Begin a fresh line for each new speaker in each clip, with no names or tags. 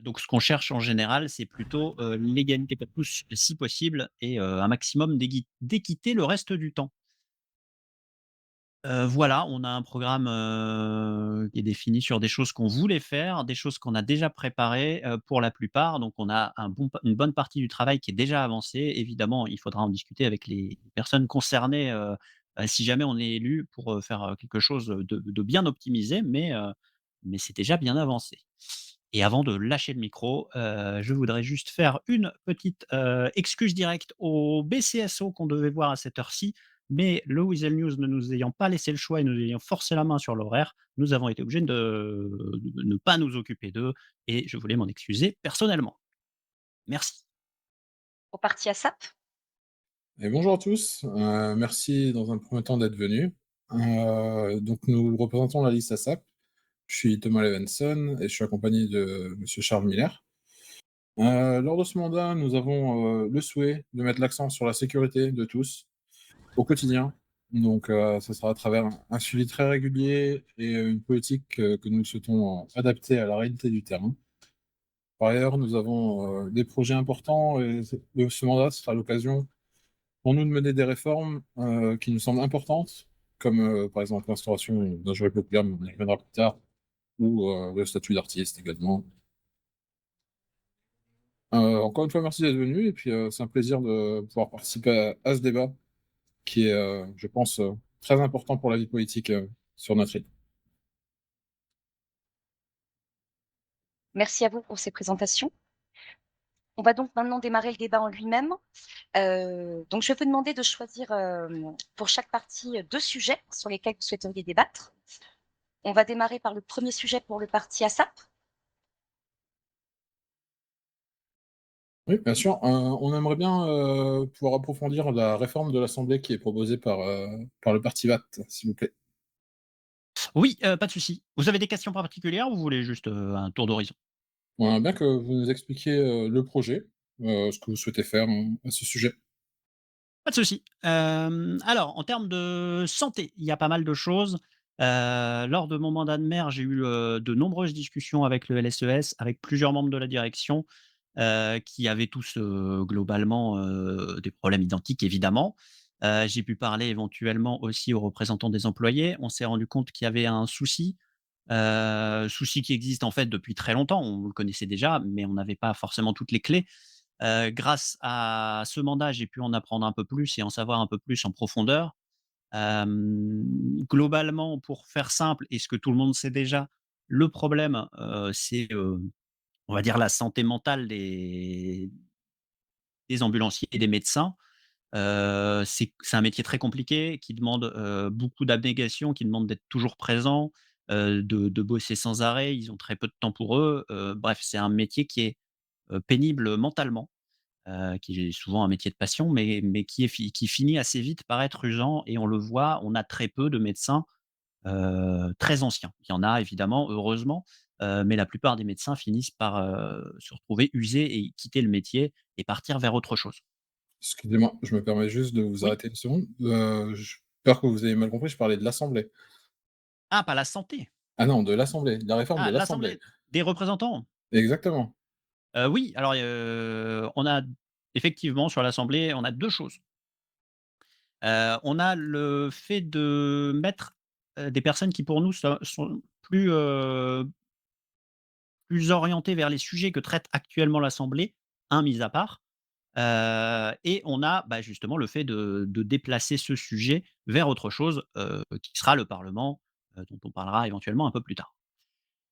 Donc ce qu'on cherche en général, c'est plutôt, l'égalité pour tous si possible et un maximum d'équité le reste du temps. Voilà, on a un programme, qui est défini sur des choses qu'on voulait faire, des choses qu'on a déjà préparées, pour la plupart. Donc on a une bonne partie du travail qui est déjà avancée. Évidemment, il faudra en discuter avec les personnes concernées, si jamais on est élu pour, faire, quelque chose, de bien optimisé, mais c'est déjà bien avancé. Et avant de lâcher le micro, je voudrais juste faire une petite, excuse directe au BCSO qu'on devait voir à cette heure-ci, mais le Weasel News ne nous ayant pas laissé le choix et nous ayant forcé la main sur l'horaire, nous avons été obligés de ne pas nous occuper d'eux et je voulais m'en excuser personnellement. Merci.
Au parti ASAP?
Et bonjour à tous, merci dans un premier temps d'être venus. Donc nous représentons la liste ASAP. Je suis Thomas Levenson et je suis accompagné de monsieur Charles Miller. Lors de ce mandat, nous avons, le souhait de mettre l'accent sur la sécurité de tous, au quotidien. Donc ça sera à travers un suivi très régulier et une politique, que nous souhaitons adapter à la réalité du terrain. Par ailleurs, nous avons, des projets importants et ce mandat sera l'occasion pour nous de mener des réformes, qui nous semblent importantes, comme, par exemple l'instauration d'un jury populaire, mais on y reviendra plus tard, ou, le statut d'artiste également. Encore une fois, merci d'être venu et puis, c'est un plaisir de pouvoir participer à ce débat qui est, je pense, très important pour la vie politique, sur notre île.
Merci à vous pour ces présentations. On va donc maintenant démarrer le débat en lui-même. Donc je vais vous demander de choisir, pour chaque partie, 2 sujets sur lesquels vous souhaiteriez débattre. On va démarrer par le premier sujet pour le parti ASAP.
Oui, bien sûr, on aimerait bien, pouvoir approfondir la réforme de l'Assemblée qui est proposée par le parti VAT, s'il vous plaît.
Oui, pas de souci. Vous avez des questions particulières ou vous voulez juste, un tour d'horizon?
On aimerait bien que vous nous expliquiez, le projet, ce que vous souhaitez faire, à ce sujet.
Pas de souci. Alors en termes de santé, il y a pas mal de choses. Lors de mon mandat de maire, j'ai eu, de nombreuses discussions avec le LSES, avec plusieurs membres de la direction, qui avaient tous, globalement, des problèmes identiques évidemment. J'ai pu parler éventuellement aussi aux représentants des employés. On s'est rendu compte qu'il y avait un souci qui existe en fait depuis très longtemps. On le connaissait déjà, mais on n'avait pas forcément toutes les clés. Grâce à ce mandat, j'ai pu en apprendre un peu plus et en savoir un peu plus en profondeur. Globalement, pour faire simple et ce que tout le monde sait déjà, le problème, c'est, on va dire la santé mentale des ambulanciers et des médecins. C'est un métier très compliqué qui demande, beaucoup d'abnégation, qui demande d'être toujours présent, de bosser sans arrêt. Ils ont très peu de temps pour eux. Bref, c'est un métier qui est, pénible mentalement, qui est souvent un métier de passion, mais qui finit assez vite par être usant et on le voit, on a très peu de médecins, très anciens. Il y en a évidemment, heureusement, mais la plupart des médecins finissent par, se retrouver usés et quitter le métier et partir vers autre chose.
Excusez-moi, je me permets juste de vous
Oui.
arrêter une seconde. J Peur que vous ayez mal compris, je parlais de l'Assemblée.
Ah, pas la santé.
Ah non, de l'Assemblée, de la réforme de
Ah,
l'Assemblée.
l'Assemblée des représentants?
Exactement.
Oui, alors, on a effectivement sur l'Assemblée, on a 2 choses. On a le fait de mettre, des personnes qui pour nous sont plus orientées vers les sujets que traite actuellement l'Assemblée, un mis à part. Et on a, bah, justement le fait de déplacer ce sujet vers autre chose, qui sera le Parlement, dont on parlera éventuellement un peu plus tard.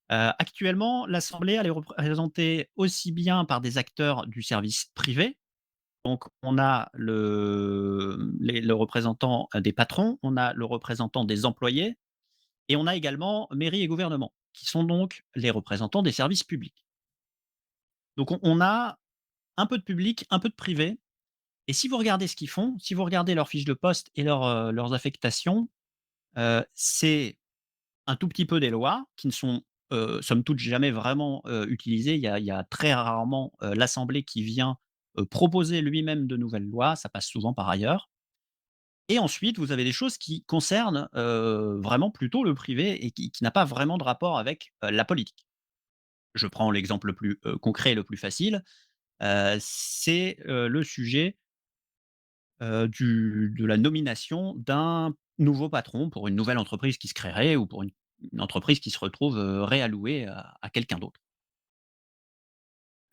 Actuellement, l'Assemblée, elle est représentée aussi bien par des acteurs du service privé, donc on a le représentant, des patrons, on a le représentant des employés et on a également mairie et gouvernement, qui sont donc les représentants des services publics. Donc on a un peu de public, un peu de privé Et si vous regardez ce qu'ils font, si vous regardez leurs fiches de poste et leurs affectations, c'est un tout petit peu des lois qui ne sont, somme toute jamais vraiment, utilisées. Il y a très rarement, l'assemblée qui vient, proposer lui-même de nouvelles lois, ça passe souvent par ailleurs. Et ensuite, vous avez des choses qui concernent, vraiment plutôt le privé et qui n'a pas vraiment de rapport avec, la politique. Je prends l'exemple le plus, concret et le plus facile, c'est, le sujet, de la nomination d'un nouveau patron pour une nouvelle entreprise qui se créerait ou pour une entreprise qui se retrouve, réallouée à quelqu'un d'autre.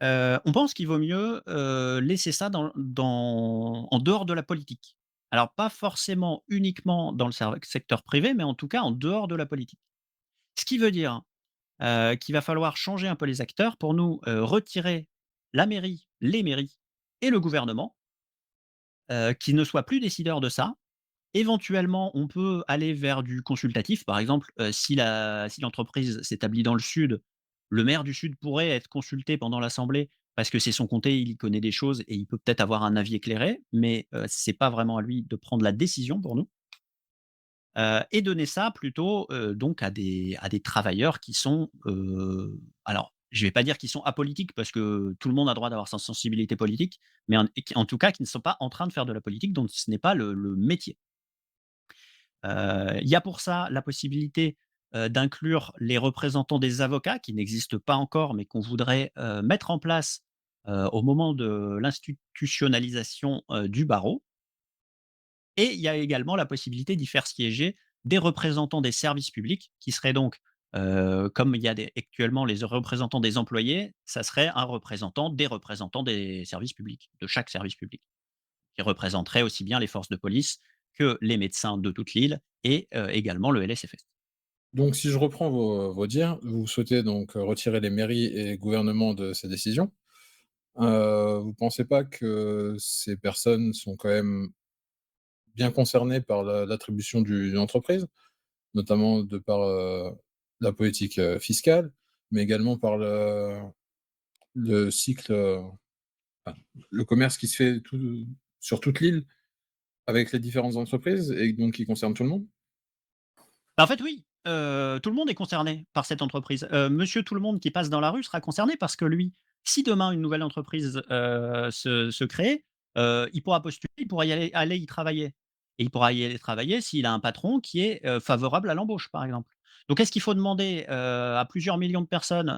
On pense qu'il vaut mieux, laisser ça en dehors de la politique. Alors pas forcément uniquement dans le secteur privé, mais en tout cas en dehors de la politique. Ce qui veut dire, qu'il va falloir changer un peu les acteurs pour nous, retirer la mairie, les mairies et le gouvernement, qui ne soient plus décideurs de ça. Éventuellement, on peut aller vers du consultatif. Par exemple, si l'entreprise s'établit dans le sud, le maire du sud pourrait être consulté pendant l'assemblée parce que c'est son comté, il y connaît des choses et il peut peut-être avoir un avis éclairé, mais c'est pas vraiment à lui de prendre la décision pour nous. Et donner ça plutôt, donc à des travailleurs qui sont, alors je vais pas dire qu'ils sont apolitiques parce que tout le monde a droit d'avoir sa sensibilité politique, mais en tout cas qui ne sont pas en train de faire de la politique, donc ce n'est pas le métier. Il y a pour ça la possibilité, d'inclure les représentants des avocats qui n'existent pas encore, mais qu'on voudrait, mettre en place, au moment de l'institutionnalisation, du barreau. Et il y a également la possibilité d'y faire siéger des représentants des services publics qui seraient donc, comme il y a actuellement les représentants des employés, ça serait un représentant des représentants des services publics, de chaque service public, qui représenterait aussi bien les forces de police que les médecins de toute l'île et également le LSFS.
Donc si je reprends vos dires, vous souhaitez donc retirer les mairies et les gouvernements de ces décisions. Vous pensez pas que ces personnes sont quand même bien concernées par l'attribution d'une entreprise? Notamment de par, la politique, fiscale, mais également par le cycle, enfin, le commerce qui se fait sur toute l'île avec les différentes entreprises et donc qui concerne tout le monde?
Bah, en fait, oui, tout le monde est concerné par cette entreprise. Monsieur tout le monde qui passe dans la rue sera concerné parce que lui, si demain une nouvelle entreprise, se crée, il pourra postuler, il pourra aller y travailler et il pourra y aller travailler s'il a un patron qui est, favorable à l'embauche, par exemple. Donc est-ce qu'il faut demander, à plusieurs millions de personnes,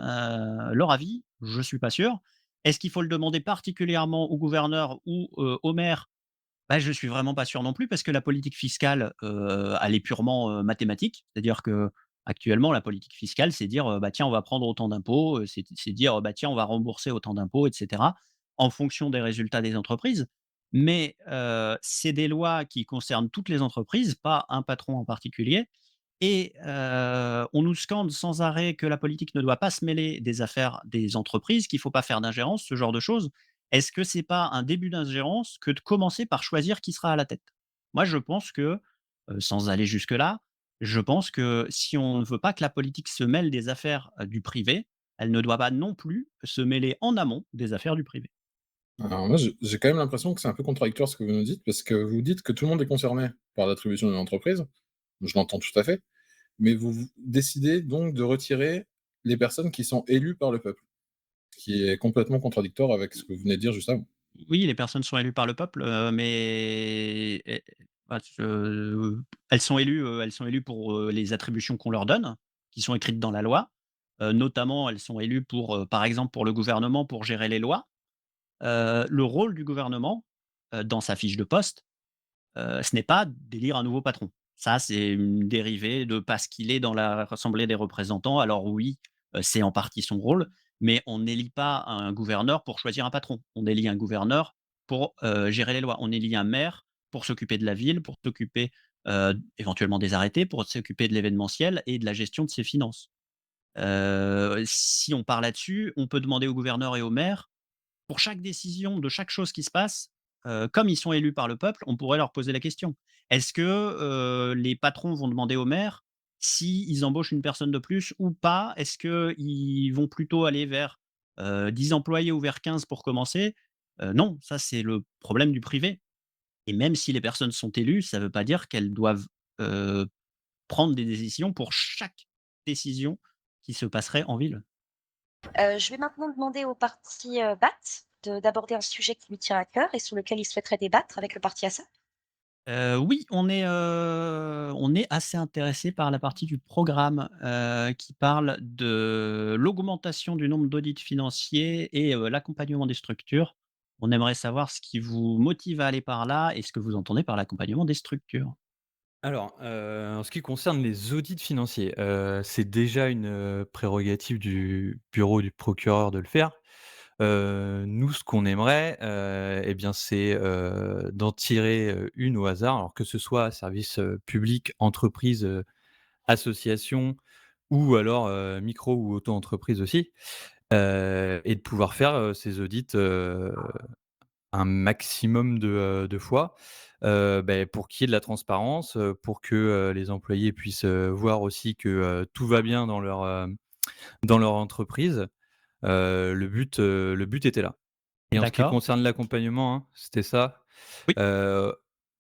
leur avis? Je suis pas sûr. Est-ce qu'il faut le demander particulièrement au gouverneur ou, au maire? Bah, je suis vraiment pas sûr non plus parce que la politique fiscale, elle est purement, mathématique. C'est-à-dire qu'actuellement, la politique fiscale, c'est dire, bah, tiens, on va prendre autant d'impôts, c'est dire, bah, tiens, on va rembourser autant d'impôts et cetera, en fonction des résultats des entreprises. Mais, c'est des lois qui concernent toutes les entreprises, pas un patron en particulier et on nous scande sans arrêt que la politique ne doit pas se mêler des affaires des entreprises, qu'il ne faut pas faire d'ingérence, ce genre de choses. Est-ce que c'est pas un début d'ingérence que de commencer par choisir qui sera à la tête? Moi, je pense que, sans aller jusque-là, je pense que si on ne veut pas que la politique se mêle des affaires, du privé, elle ne doit pas non plus se mêler en amont des affaires du privé.
Alors moi, j'ai quand même l'impression que c'est un peu contradictoire ce que vous nous dites, parce que vous dites que tout le monde est concerné par l'attribution d'une entreprise. Je l'entends tout à fait, mais vous décidez donc de retirer les personnes qui sont élues par le peuple, ce qui est complètement contradictoire avec ce que vous venez de dire juste avant.
Oui, les personnes sont élues par le peuple, mais bah, elles sont élues pour, les attributions qu'on leur donne, qui sont écrites dans la loi. Notamment, elles sont élues pour, par exemple, pour le gouvernement, pour gérer les lois. Le rôle du gouvernement, dans sa fiche de poste, ce n'est pas d'élire un nouveau patron. Ça, c'est une dérivée de parce qu'il est dans la Assemblée des représentants. Alors oui, c'est en partie son rôle, mais on n'élit pas un gouverneur pour choisir un patron. On élit un gouverneur pour, gérer les lois. On élit un maire pour s'occuper de la ville, pour s'occuper, éventuellement des arrêtés, pour s'occuper de l'événementiel et de la gestion de ses finances. Si on part là-dessus, on peut demander au gouverneur et au maire pour chaque décision de chaque chose qui se passe, comme ils sont élus par le peuple, on pourrait leur poser la question. Est-ce que, les patrons vont demander au maire s'ils embauchent une personne de plus ou pas? Est-ce qu'ils vont plutôt aller vers, 10 employés ou vers 15 pour commencer? Non, ça c'est le problème du privé et même si les personnes sont élues, ça ne veut pas dire qu'elles doivent, heu, prendre des décisions pour chaque décision qui se passerait en ville.
Je vais maintenant demander au parti, BAT d'aborder un sujet qui lui tient à cœur et sur lequel il souhaiterait débattre avec le parti ASSAP.
Oui, on est assez intéressé par la partie du programme, qui parle de l'augmentation du nombre d'audits financiers et l'accompagnement des structures. On aimerait savoir ce qui vous motive à aller par là et ce que vous entendez par l'accompagnement des structures.
Alors, en ce qui concerne les audits financiers, c'est déjà une, prérogative du bureau du procureur de le faire. Nous, ce qu'on aimerait, et bien, c'est, d'en tirer, une au hasard, alors que ce soit service, public, entreprise, association ou alors, micro ou auto-entreprise aussi, et de pouvoir faire, ces audits, un maximum de fois, pour qu'il y ait de la transparence, pour que, les employés puissent, voir aussi que, tout va bien dans leur entreprise. Le but était là. Et en ce qui
D'accord.
concerne l'accompagnement, hein, c'était ça.
Oui.
Heu,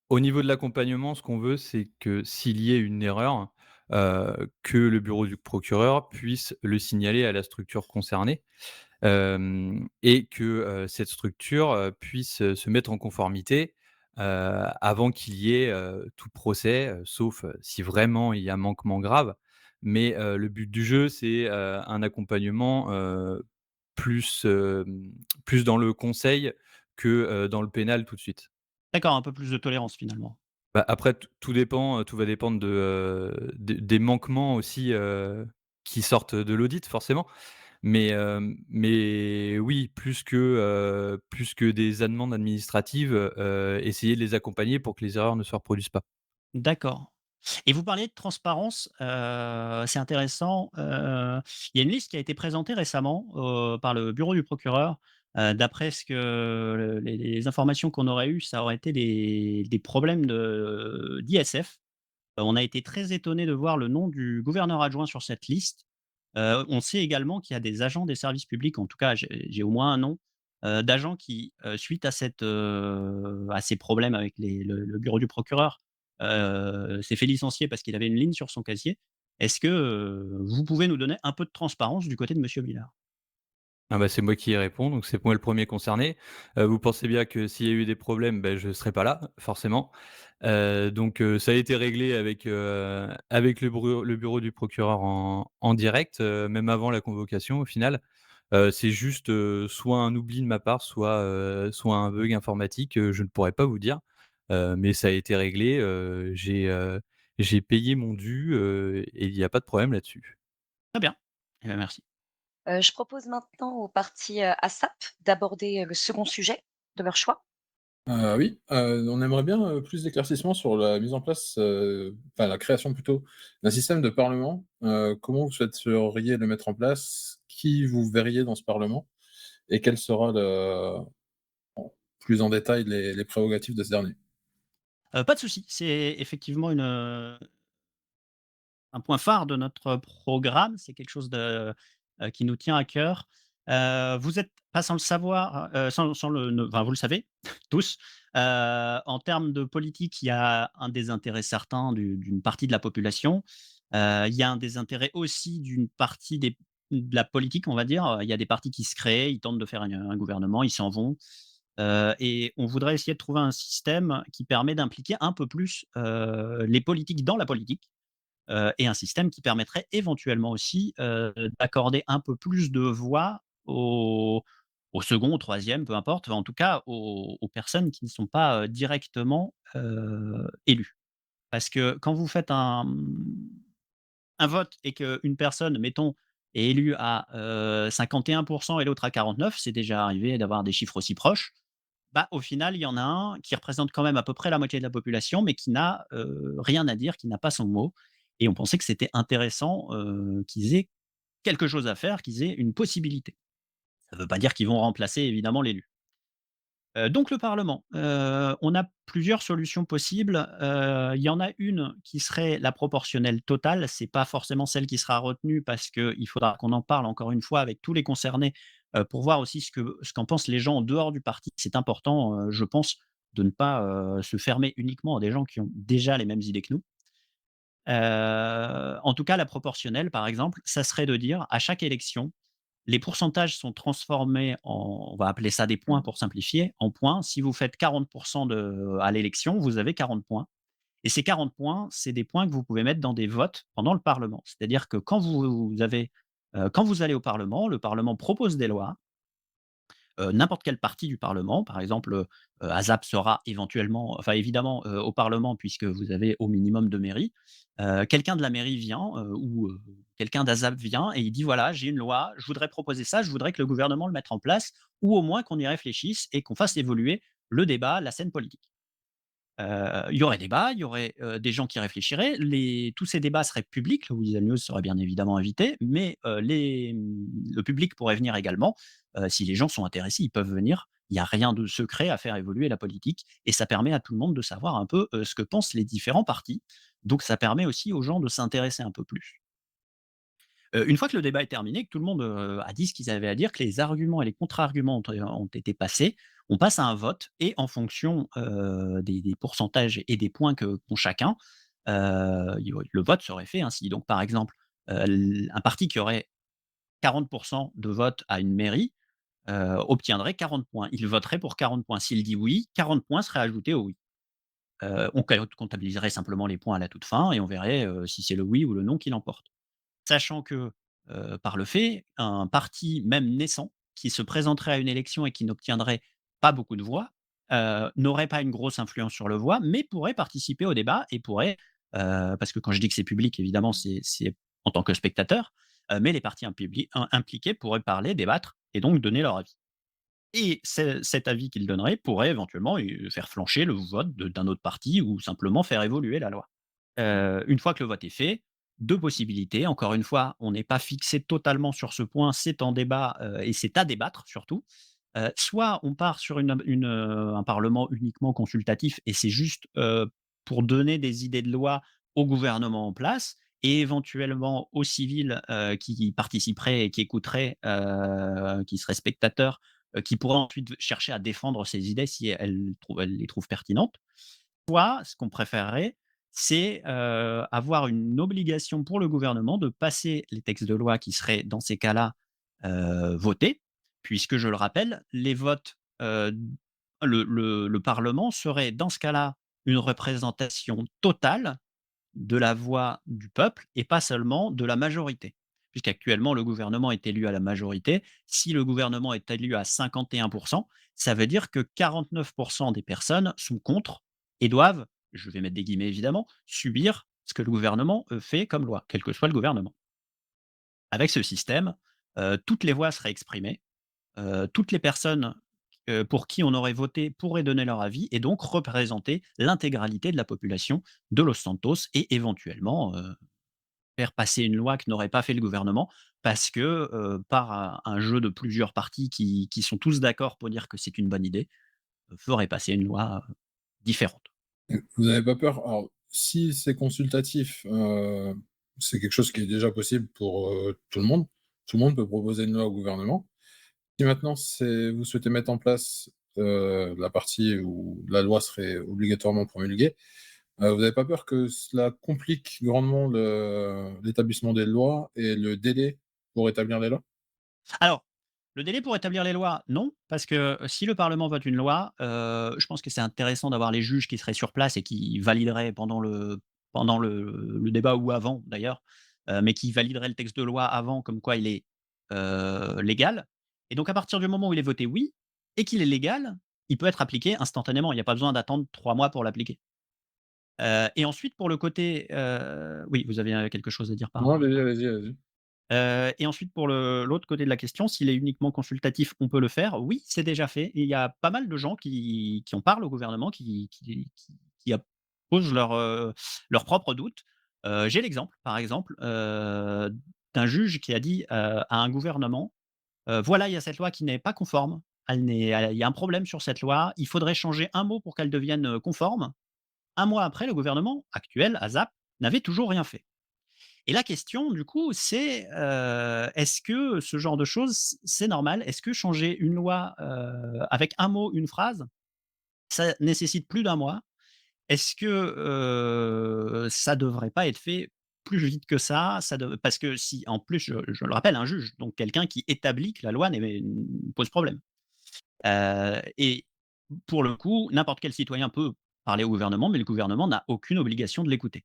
Au niveau de l'accompagnement, ce qu'on veut, c'est que s'il y ait une erreur, que le bureau du procureur puisse le signaler à la structure concernée. Et que, cette structure, puisse, se mettre en conformité, avant qu'il y ait, tout procès, sauf, si vraiment il y a manquement grave. Mais, le but du jeu, c'est, un accompagnement, plus dans le conseil que, dans le pénal tout de suite.
D'accord, un peu plus de tolérance finalement.
Bah, après tout dépend, tout va dépendre des manquements aussi, qui sortent de l'audit forcément. Mais oui, plus que des amendes administratives, essayer de les accompagner pour que les erreurs ne se reproduisent pas.
D'accord et vous parliez de transparence, c'est intéressant, il y a une liste qui a été présentée récemment, par le bureau du procureur. D'après ce que les informations qu'on aurait eues, ça aurait été des problèmes d'ISF. On a été très étonnés de voir le nom du gouverneur adjoint sur cette liste. On sait également qu'il y a des agents des services publics, en tout cas j'ai au moins un nom, d'agents qui, suite à ces problèmes avec le bureau du procureur, s'est fait licencier parce qu'il avait une ligne sur son casier. Est-ce que, vous pouvez nous donner un peu de transparence du côté de monsieur Villard?
Ah bah, c'est moi qui y réponds, donc c'est moi le premier concerné. Vous pensez bien que s'il y a eu des problèmes, je ne serai pas là, forcément. Donc ça a été réglé avec le bureau du procureur en direct, même avant la convocation au final. C'est juste, soit un oubli de ma part, soit un bug informatique, je ne pourrais pas vous dire. Mais ça a été réglé, j'ai payé mon dû, et il y a pas de problème là-dessus.
Très bien. Eh bien, merci.
Je propose maintenant au parti, ASSAP d'aborder, le second sujet de leur choix.
Oui, on aimerait bien, plus d'éclaircissements sur la mise en place, enfin la création plutôt, d'un système de parlement. Comment vous souhaiteriez le mettre en place? Qui vous verriez dans ce parlement? Et quel sera plus en détail les prérogatives de ce dernier?
Pas de souci, c'est effectivement un point phare de notre programme, c'est quelque chose qui nous tient à cœur. Vous êtes pas sans le savoir, sans le ne enfin, vous le savez tous, en termes de politique, il y a un désintérêt certain d'une partie de la population. Il y a un désintérêt aussi d'une partie de la politique, on va dire. Il y a des partis qui se créent, ils tentent de faire un gouvernement, ils s'en vont. Et on voudrait essayer de trouver un système qui permet d'impliquer un peu plus, les politiques dans la politique. Et un système qui permettrait éventuellement aussi, d'accorder un peu plus de voix au second, au troisième, peu importe, en tout cas aux personnes qui ne sont pas, directement, élues. Parce que quand vous faites un vote et qu'une personne, mettons, est élue à, 51 et l'autre à 49, c'est déjà arrivé d'avoir des chiffres aussi proches. Bah, au final, il y en a un qui représente quand même à peu près la moitié de la population, mais qui n'a, rien à dire, qui n'a pas son mot et on pensait que c'était intéressant, qu'ils aient quelque chose à faire, qu'ils aient une possibilité. Ça ne veut pas dire qu'ils vont remplacer évidemment l'élu. Donc le parlement, on a plusieurs solutions possibles. Il y en a une qui serait la proportionnelle totale. C'est pas forcément celle qui sera retenue parce qu'il faudra qu'on en parle encore une fois avec tous les concernés, pour voir aussi ce qu'en pensent les gens en dehors du parti. C'est important, je pense, de ne pas, se fermer uniquement à des gens qui ont déjà les mêmes idées que nous. En tout cas, la proportionnelle, par exemple, ça serait de dire à chaque élection, les pourcentages sont transformés en, on va appeler ça des points pour simplifier, en points. Si vous faites 40 à l'élection, vous avez 40 points. Et ces 40 points, c'est des points que vous pouvez mettre dans des votes pendant le Parlement. C'est-à-dire que quand vous allez au Parlement, le Parlement propose des lois, n'importe quelle partie du parlement. Par exemple, ASAP sera éventuellement, enfin évidemment, au parlement puisque vous avez au minimum de mairies. Quelqu'un de la mairie vient, quelqu'un d'ASAP vient et il dit: «Voilà, j'ai une loi, je voudrais proposer ça, je voudrais que le gouvernement le mette en place ou au moins qu'on y réfléchisse et qu'on fasse évoluer le débat, la scène politique». Il y aurait débat, il y aurait, des gens qui réfléchiraient. Tous ces débats seraient publics, le Weasel News serait bien évidemment invité, mais le public pourrait venir également. Si les gens sont intéressés, ils peuvent venir. Il n'y a rien de secret à faire évoluer la politique et ça permet à tout le monde de savoir un peu, ce que pensent les différents partis. Donc ça permet aussi aux gens de s'intéresser un peu plus. Une fois que le débat est terminé, que tout le monde, a dit ce qu'ils avaient à dire, que les arguments et les contre-arguments ont été passés, on passe à un vote et en fonction, des pourcentages et des points qu'ont chacun, le vote serait fait ainsi. Donc par exemple, un parti qui aurait 40 de votes à une mairie, obtiendrait 40 points. Il voterait pour 40 points. S'il dit oui, 40 points seraient ajoutés au oui. On comptabiliserait simplement les points à la toute fin et on verrait, si c'est le oui ou le non qui l'emporte. Sachant que, par le fait, un parti même naissant, qui se présenterait à une élection et qui n'obtiendrait pas beaucoup de voix, n'aurait pas une grosse influence sur le voix, mais pourrait participer au débat et pourrait, parce que quand je dis que c'est public, évidemment, c'est en tant que spectateur, mais les partis impliqués pourraient parler, débattre et donc donner leur avis. Et cet avis qu'ils donneraient pourrait éventuellement, faire flancher le vote d'un autre parti ou simplement faire évoluer la loi. Une fois que le vote est fait, 2 possibilités. Encore une fois, on n'est pas fixé totalement sur ce point, c'est en débat, et c'est à débattre surtout. Soit on part sur un parlement uniquement consultatif et c'est juste, pour donner des idées de loi au gouvernement en place et éventuellement aux civils, qui participeraient et qui écouteraient, qui seraient spectateurs, qui pourraient ensuite chercher à défendre ces idées si elles les trouvent pertinentes. Soit, ce qu'on préférerait, c'est, avoir une obligation pour le gouvernement de passer les textes de loi qui seraient, dans ces cas-là, votés, puisque je le rappelle, les votes, le parlement serait, dans ce cas-là, une représentation totale de la voix du peuple et pas seulement de la majorité. Puisqu'actuellement, le gouvernement est élu à la majorité. Si le gouvernement est élu à 51, ça veut dire que 49 des personnes sont contre et doivent, je vais mettre des guillemets évidemment, subir ce que le gouvernement, fait comme loi, quel que soit le gouvernement. Avec ce système, toutes les voix seraient exprimées, toutes les personnes, pour qui on aurait voté pourraient donner leur avis et donc représenter l'intégralité de la population de Los Santos et éventuellement, faire passer une loi que n'aurait pas fait le gouvernement parce que, par un jeu de plusieurs partis qui sont tous d'accord pour dire que c'est une bonne idée, ferait passer une loi, différente.
Vous n'avez pas peur alors, si c'est consultatif, c'est quelque chose qui est déjà possible pour, tout le monde. Tout le monde peut proposer une loi au gouvernement. Si maintenant vous souhaitez mettre en place, la partie où la loi serait obligatoirement promulguée, vous n'avez pas peur que cela complique grandement l'établissement des lois et le délai pour établir les lois?
Alors, le délai pour établir les lois, non, parce que si le parlement vote une loi, je pense que c'est intéressant d'avoir les juges qui seraient sur place et qui valideraient pendant le débat ou avant d'ailleurs, mais qui valideraient le texte de loi avant comme quoi il est, légal et donc à partir du moment où il est voté «oui» et qu'il est légal, il peut être appliqué instantanément. Il n'y a pas besoin d'attendre 3 mois pour l'appliquer. Et ensuite pour le côté, oui, vous avez, quelque chose à dire par
Non,
rapport à
allez-y,
ça?
allez-y, allez-y.
Et ensuite pour l'autre côté de la question, s'il est uniquement consultatif, on peut le faire. Oui, c'est déjà fait et il y a pas mal de gens qui en parlent au gouvernement, qui posent leurs propres doutes. J'ai l'exemple, par exemple, d'un juge qui a dit, à un gouvernement: «Voilà, il y a cette loi qui n'est pas conforme. Il y a un problème sur cette loi, il faudrait changer un mot pour qu'elle devienne, conforme». Un mois après, le gouvernement actuel, ASAP, n'avait toujours rien fait. Et la question du coup, c'est, est-ce que ce genre de choses, c'est normal? Est-ce que changer une loi, avec un mot, une phrase, ça nécessite plus d'un mois? Est-ce que, ça devrait pas être fait plus vite que ça? Parce que si en plus, je le rappelle, un juge, donc quelqu'un qui établit que la loi pose problème. Et pour le coup, n'importe quel citoyen peut parler au gouvernement, mais le gouvernement n'a aucune obligation de l'écouter.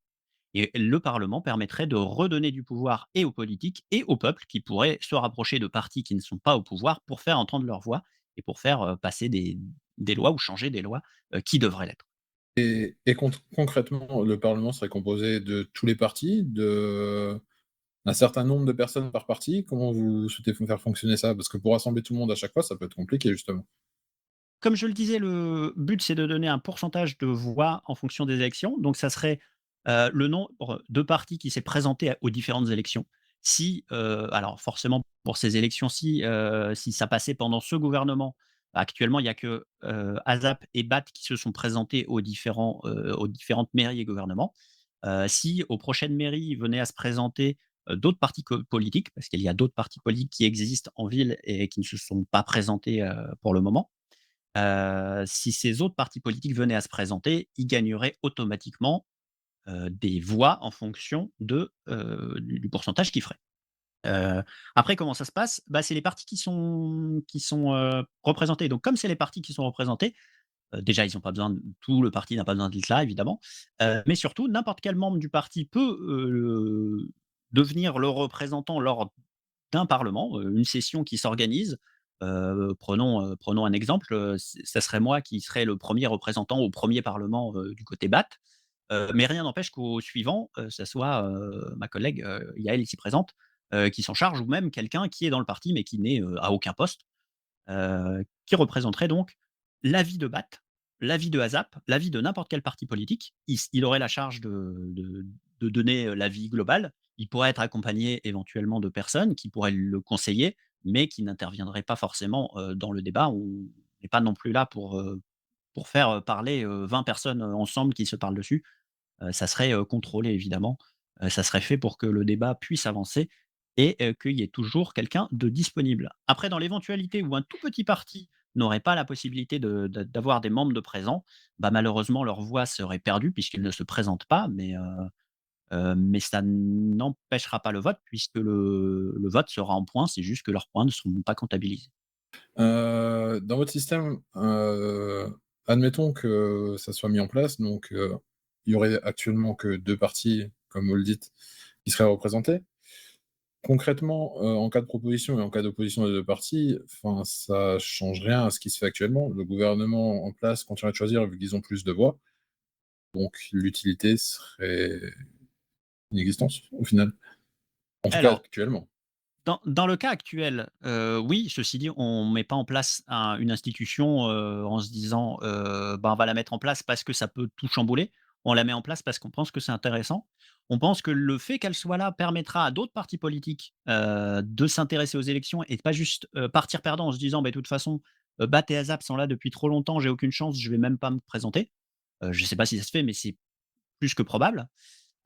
Et le Parlement permettrait de redonner du pouvoir et aux politiques et au peuple qui pourraient se rapprocher de partis qui ne sont pas au pouvoir pour faire entendre leur voix et pour faire, passer des lois ou changer des lois, qui devraient l'être.
Et concrètement, le Parlement serait composé de tous les partis, d'un certain nombre de personnes par parti? Comment vous souhaitez faire fonctionner ça? Parce que pour rassembler tout le monde à chaque fois, ça peut être compliqué justement.
Comme je le disais, le but, c'est de donner un pourcentage de voix en fonction des élections. Donc ça serait, le nombre de partis qui s'est présenté aux différentes élections. Si, alors forcément pour ces élections-ci, si ça passait pendant ce gouvernement, actuellement il y a que, ASAP et BAT qui se sont présentés aux différentes mairies et gouvernements. Si aux prochaines mairies venaient à se présenter, d'autres partis politiques, parce qu'il y a d'autres partis politiques qui existent en ville et qui ne se sont pas présentés, pour le moment. Si ces autres partis politiques venaient à se présenter, ils gagneraient automatiquement, des voix en fonction du pourcentage qu'ils feraient. Heu, Après comment ça se passe? Bah, c'est les partis qui sont, représentés. Donc comme c'est les partis qui sont représentés, déjà ils ont pas besoin tout le parti n'a pas besoin d'être là évidemment, mais surtout n'importe quel membre du parti peut, devenir le représentant lors d'un parlement, une session qui s'organise. Prenons un exemple, ça serait moi qui serais le premier représentant au premier parlement, du côté BAT, mais rien n'empêche qu'au suivant, ça soit, ma collègue, Yaël ici présente, qui s'en charge ou même quelqu'un qui est dans le parti mais qui n'est, à aucun poste, qui représenterait donc l'avis de BAT, l'avis de ASAP, l'avis de n'importe quel parti politique. Il aurait la charge de donner, l'avis global. Il pourrait être accompagné éventuellement de personnes qui pourraient le conseiller, mais qui n'interviendraient pas forcément, dans le débat. On n'est pas non plus là pour faire, parler, 20 personnes, ensemble qui se parlent dessus. Ça serait, contrôlé évidemment. Ça serait fait pour que le débat puisse avancer et qu'il y ait toujours quelqu'un de disponible. Après, dans l'éventualité où un tout petit parti n'aurait pas la possibilité d'avoir des membres de présents, bah, malheureusement leur voix serait perdue puisqu'ils ne se présentent pas, mais ça n'empêchera pas le vote puisque le vote sera en points, c'est juste que leurs points ne seront pas comptabilisés.
Dans votre système, admettons que ça soit mis en place, donc il y aurait actuellement que 2 partis, comme vous le dites, qui seraient représentés. Concrètement, en cas de proposition et en cas d'opposition des 2 partis, enfin, ça change rien à ce qui se fait actuellement. Le gouvernement en place continuerait de choisir vu qu'ils ont plus de voix, donc l'utilité serait inexistante au final. En tout cas
Alors
actuellement.
dans le cas actuel, oui, ceci dit, on met pas en place une institution, en se disant, «Ben, on va la mettre en place parce que ça peut tout chambouler». On la met en place parce qu'on pense que c'est intéressant. On pense que le fait qu'elle soit là permettra à d'autres partis politiques, de s'intéresser aux élections et de pas juste, partir perdant en se disant: «Beh, de toute façon, BAT et ASAP sont là depuis trop longtemps, j'ai aucune chance, je vais même pas me présenter». Je sais pas si ça se fait, mais c'est plus que probable.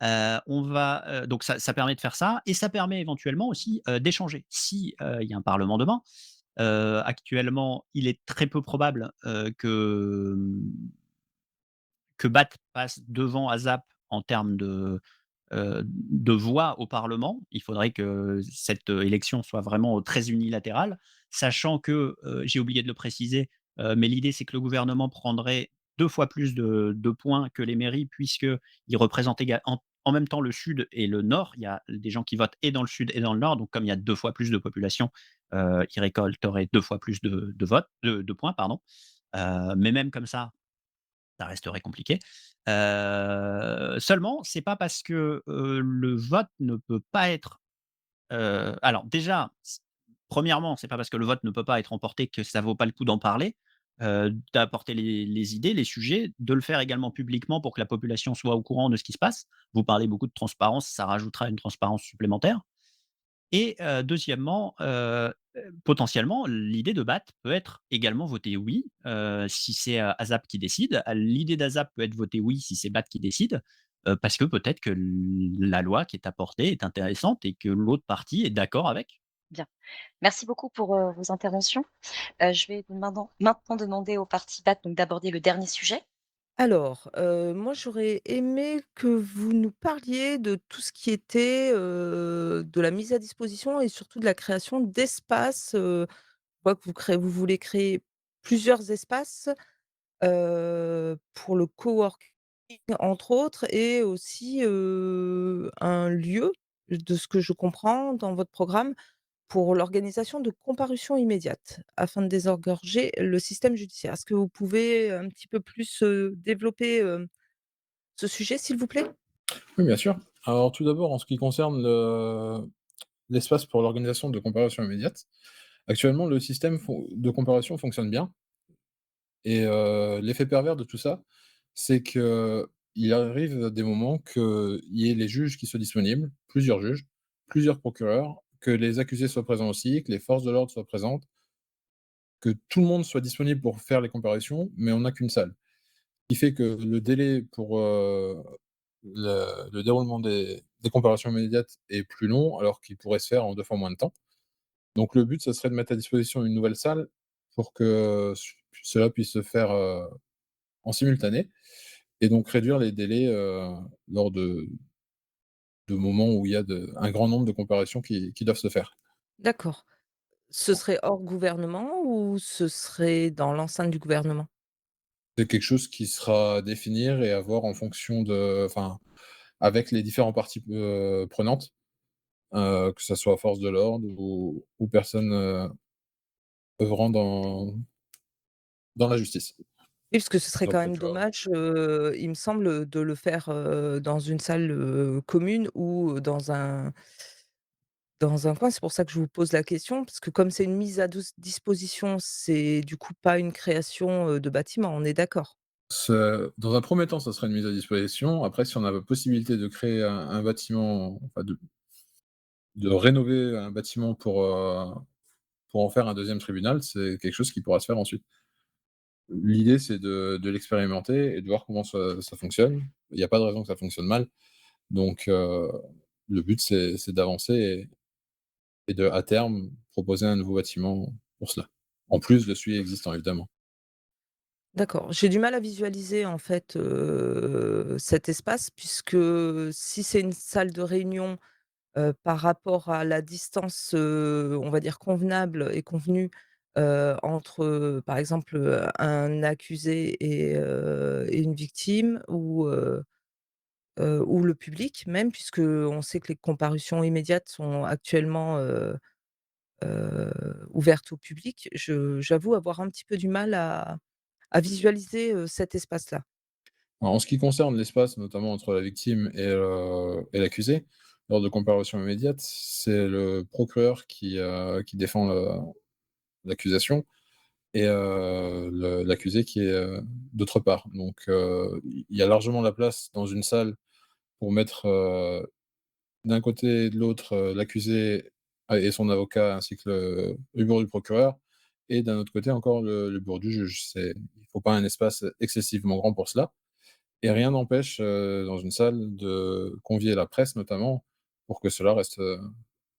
Donc ça permet de faire ça et ça permet éventuellement aussi, d'échanger. Si, il y a un parlement demain, actuellement, il est très peu probable, que BAT passe devant ASAP en termes de voix au Parlement. Il faudrait que cette, élection soit vraiment, très unilatérale, sachant que, j'ai oublié de le préciser, mais l'idée c'est que le gouvernement prendrait 2 fois plus de points que les mairies puisqu'ils représentent en même temps le sud et le nord. Il y a des gens qui votent et dans le sud et dans le nord, donc comme il y a 2 fois plus de population, ils récolteraient 2 fois plus de votes de points, pardon. Mais même comme ça resterait compliqué. Seulement, c'est pas parce que, le vote ne peut pas être, alors déjà, premièrement, c'est pas parce que le vote ne peut pas être emporté que ça vaut pas le coup d'en parler, d'apporter les idées, les sujets, de le faire également publiquement pour que la population soit au courant de ce qui se passe. Vous parlez beaucoup de transparence, ça rajoutera une transparence supplémentaire. Et deuxièmement, potentiellement, l'idée de BAT peut être également votée oui, si c'est, ASAP qui décide. L'idée d'ASAP peut être votée oui si c'est BAT qui décide. parce que peut-être que la loi qui est apportée est intéressante et que l'autre partie est d'accord avec.
Bien. Merci beaucoup pour, vos interventions. Je vais maintenant demander aux parties battre donc d'aborder le dernier sujet.
Alors, moi, j'aurais aimé que vous nous parliez de tout ce qui était, de la mise à disposition et surtout de la création d'espaces, je vois que vous voulez créer plusieurs espaces, pour le coworking entre autres et aussi, un lieu, de ce que je comprends dans votre programme, pour l'organisation de comparutions immédiates, afin de désengorger le système judiciaire. Est-ce que vous pouvez un petit peu plus, développer, ce sujet, s'il vous plaît?
Oui, bien sûr. Alors tout d'abord, en ce qui concerne l'espace pour l'organisation de comparution immédiate, actuellement, le système de comparution fonctionne bien et l'effet pervers de tout ça, c'est qu'il arrive des moments qu'il y ait les juges qui soient disponibles, plusieurs juges, plusieurs procureurs, que les accusés soient présents aussi, que les forces de l'ordre soient présentes, que tout le monde soit disponible pour faire les comparutions, mais on n'a qu'une salle. Ce qui fait que le délai pour, le déroulement des comparations immédiates est plus long, alors qu'il pourrait se faire en 2 fois moins de temps. Donc le but, ça serait de mettre à disposition une nouvelle salle pour que cela puisse se faire, en simultané et donc réduire les délais, lors de moments où il y a un grand nombre de comparaisons qui doivent se faire.
D'accord. Ce serait hors gouvernement ou ce serait dans l'enceinte du gouvernement?
C'est quelque chose qui sera à définir et à voir en fonction enfin, avec les différentes parties, prenantes, que ça soit force de l'ordre ou personnes, œuvrant dans la justice.
Oui, parce que ce serait
Donc
quand même
procureur.
dommage, il me semble, de le faire, dans une salle, commune ou dans un coin. C'est pour ça que je vous pose la question, parce que comme c'est une mise à disposition, c'est du coup pas une création, de bâtiment, on est d'accord?
Dans un premier temps, ça serait une mise à disposition. Après, si on a la possibilité de créer un bâtiment, enfin de rénover un bâtiment pour en faire un deuxième tribunal, c'est quelque chose qui pourra se faire ensuite. L'idée, c'est de l'expérimenter et de voir comment ça fonctionne. Il y a pas de raison que ça fonctionne mal. Donc le but, c'est d'avancer et à terme, proposer un nouveau bâtiment pour cela. En plus de celui existant, évidemment.
D'accord. J'ai du mal à visualiser en fait, cet espace puisque si c'est une salle de réunion, par rapport à la distance, on va dire convenable et convenue, entre, par exemple, un accusé et une victime ou le public même puisqu'on sait que les comparutions immédiates sont actuellement, ouvertes au public. J'avoue avoir un petit peu du mal à visualiser, cet espace-là.
Alors, en ce qui concerne l'espace, notamment entre la victime et l'accusé, lors de comparution immédiate, c'est le procureur qui défend l'accusation et l'accusé qui est, d'autre part. Donc il y a largement la place dans une salle pour mettre, d'un côté et de l'autre, l'accusé et son avocat ainsi que le bureau du procureur et d'un autre côté encore le bureau du juge. Il faut pas un espace excessivement grand pour cela. Et rien n'empêche, dans une salle de convier la presse notamment, pour que cela reste,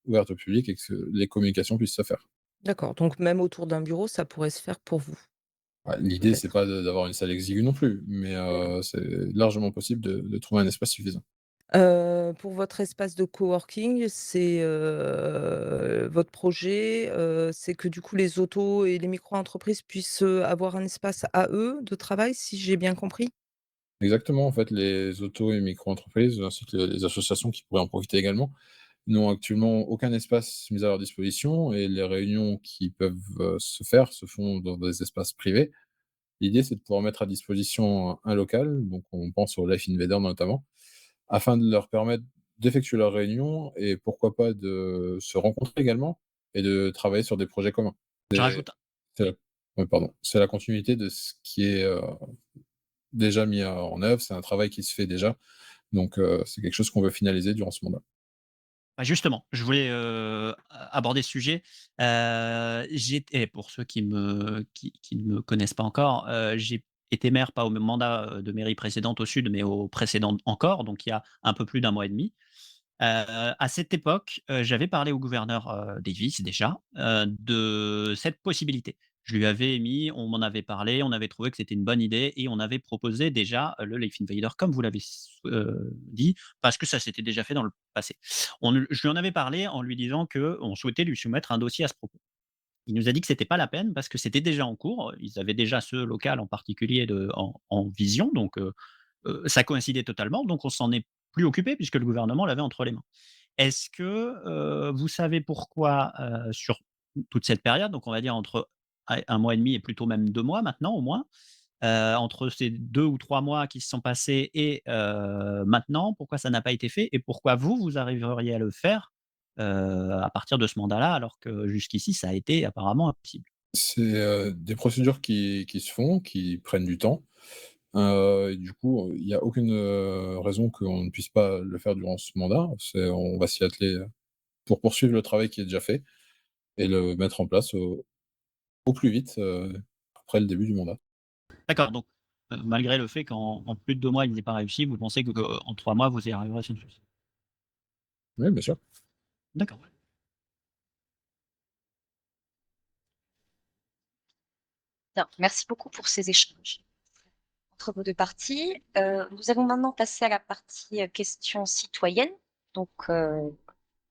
ouvert au public et que les communications puissent se faire.
D'accord, donc même autour d'un bureau, ça pourrait se faire pour vous,
Ouais, l'idée c'est
peut-être?
pas d'avoir une salle exiguë non plus, mais c'est largement possible de trouver un espace suffisant.
Pour votre espace de coworking, c'est, votre projet, c'est que du coup les autos et les micro-entreprises puissent, avoir un espace à eux de travail, si j'ai bien compris?
Exactement, en fait, les auto et micro-entreprises, ainsi que les associations qui pourraient en profiter également, n'ont actuellement aucun espace mis à leur disposition et les réunions qui peuvent, se faire se font dans des espaces privés. L'idée, c'est de pouvoir mettre à disposition un local, donc on pense au Life Invader notamment, afin de leur permettre d'effectuer leurs réunions et pourquoi pas de se rencontrer également et de travailler sur des projets communs.
Je rajoute
C'est la Ouais, pardon, c'est la continuité de ce qui est, déjà mis en œuvre, c'est un travail qui se fait déjà, donc c'est quelque chose qu'on veut finaliser durant ce mandat.
Bah, justement, je voulais, aborder ce sujet. J'ai et pour ceux qui ne me connaissent pas encore, j'ai été maire, pas au même mandat, de mairie précédente au sud, mais au précédent encore, donc il y a un peu plus d'un mois et demi. À cette époque, j'avais parlé au gouverneur, Davis déjà, de cette possibilité. Je lui avais émis, on m'en avait parlé, on avait trouvé que c'était une bonne idée et on avait proposé déjà, le Leaf Invader comme vous l'avez dit, parce que ça s'était déjà fait dans le passé. Je lui en avais parlé en lui disant qu'on souhaitait lui soumettre un dossier à ce propos. Il nous a dit que c'était pas la peine parce que c'était déjà en cours. Ils avaient déjà ce local en particulier en vision, donc ça coïncidait totalement, donc on s'en est plus occupé puisque le gouvernement l'avait entre les mains. Est-ce que, vous savez pourquoi, sur toute cette période, donc on va dire entre 1 mois et demi et plutôt même 2 mois maintenant au moins, entre ces 2 ou 3 mois qui se sont passés et maintenant, pourquoi ça n'a pas été fait? Et pourquoi vous, vous arriveriez à le faire, à partir de ce mandat-là, alors que jusqu'ici ça a été apparemment impossible?
C'est, des procédures qui se font, qui prennent du temps, et du coup, il y a aucune, raison qu'on ne puisse pas le faire durant ce mandat. On va s'y atteler, pour poursuivre le travail qui est déjà fait et le mettre en place au plus vite, après le début du mandat.
D'accord, donc malgré le fait qu'en plus de 2 mois, il n'ait pas réussi, vous pensez qu'en 3 mois, vous y arriverez sans souci?
Oui, bien sûr.
D'accord.
Bien, merci beaucoup pour ces échanges entre vos 2 parties. Nous allons maintenant passer à la partie, questions citoyennes. Donc,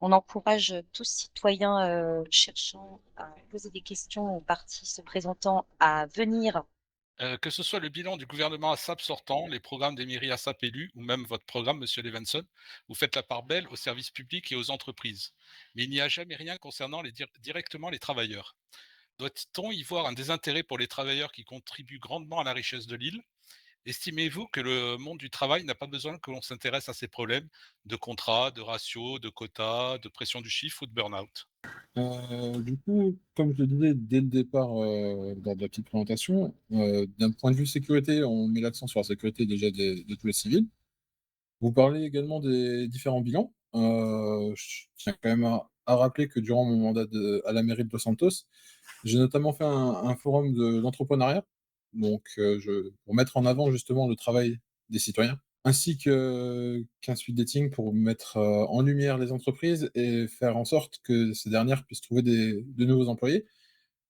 on encourage tous citoyens, cherchant à poser des questions aux partis se présentant à venir.
Que ce soit le bilan du gouvernement ASAP sortant, les programmes des mairies ASAP élus ou même votre programme, monsieur Levenson, vous faites la part belle aux services publics et aux entreprises. Mais il n'y a jamais rien concernant directement les travailleurs. Doit-on y voir un désintérêt pour les travailleurs qui contribuent grandement à la richesse de l'île? Estimez-vous que le monde du travail n'a pas besoin que l'on s'intéresse à ces problèmes de contrats, de ratios, de quotas, de pression du chiffre ou de burn-out?
Du coup, comme je le disais dès le départ, lors de la petite présentation, d'un point de vue sécurité, on met l'accent sur la sécurité déjà de tous les civils. Vous parlez également des différents bilans. Je tiens quand même à rappeler que durant mon mandat à la mairie de Los Santos, j'ai notamment fait un forum de l'entrepreneuriat, donc pour mettre en avant justement le travail des citoyens, ainsi qu'un speed dating pour mettre, en lumière les entreprises et faire en sorte que ces dernières puissent trouver de nouveaux employés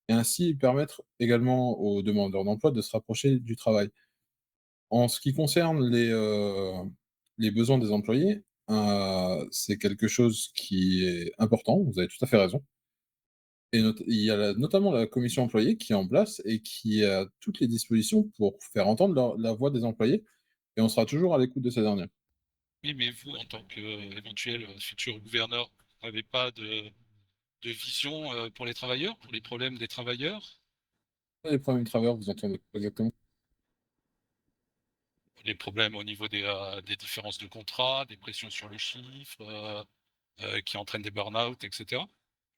et ainsi permettre également aux demandeurs d'emploi de se rapprocher du travail. En ce qui concerne les besoins des employés, c'est quelque chose qui est important, vous avez tout à fait raison et il y a notamment la commission employée qui est en place et qui a toutes les dispositions pour faire entendre la voix des employés et on sera toujours à l'écoute de ces derniers.
Oui, mais vous, en tant qu'éventuel futur gouverneur, vous n'avez pas de vision pour les travailleurs, pour les problèmes des travailleurs,
Les problèmes de travailleurs, vous entendez quoi exactement?
les problèmes au niveau des différences de contrat, des pressions sur les chiffres qui entraînent des burn-out, etc.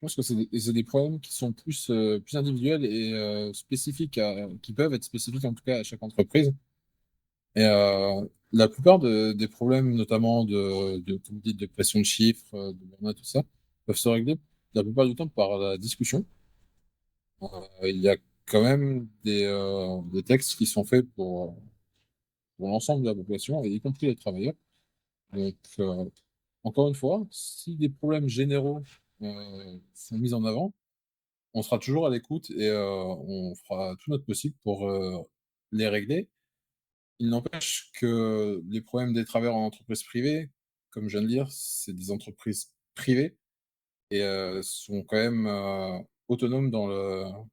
Je pense que c'est des problèmes qui sont plus individuels et spécifiques qui peuvent être spécifiques en tout cas à chaque entreprise. Et la plupart des problèmes, notamment comme vous dites, de pression de chiffres, de burn-out, tout ça, peuvent se régler la plupart du temps par la discussion. Il y a quand même des textes qui sont faits pour l'ensemble de la population, y compris les travailleurs. Donc, encore une fois, si des problèmes généraux sont mis en avant, on sera toujours à l'écoute et on fera tout notre possible pour les régler. Il n'empêche que les problèmes des travailleurs en entreprise privée, comme je viens de dire, c'est des entreprises privées et sont quand même, autonomes dans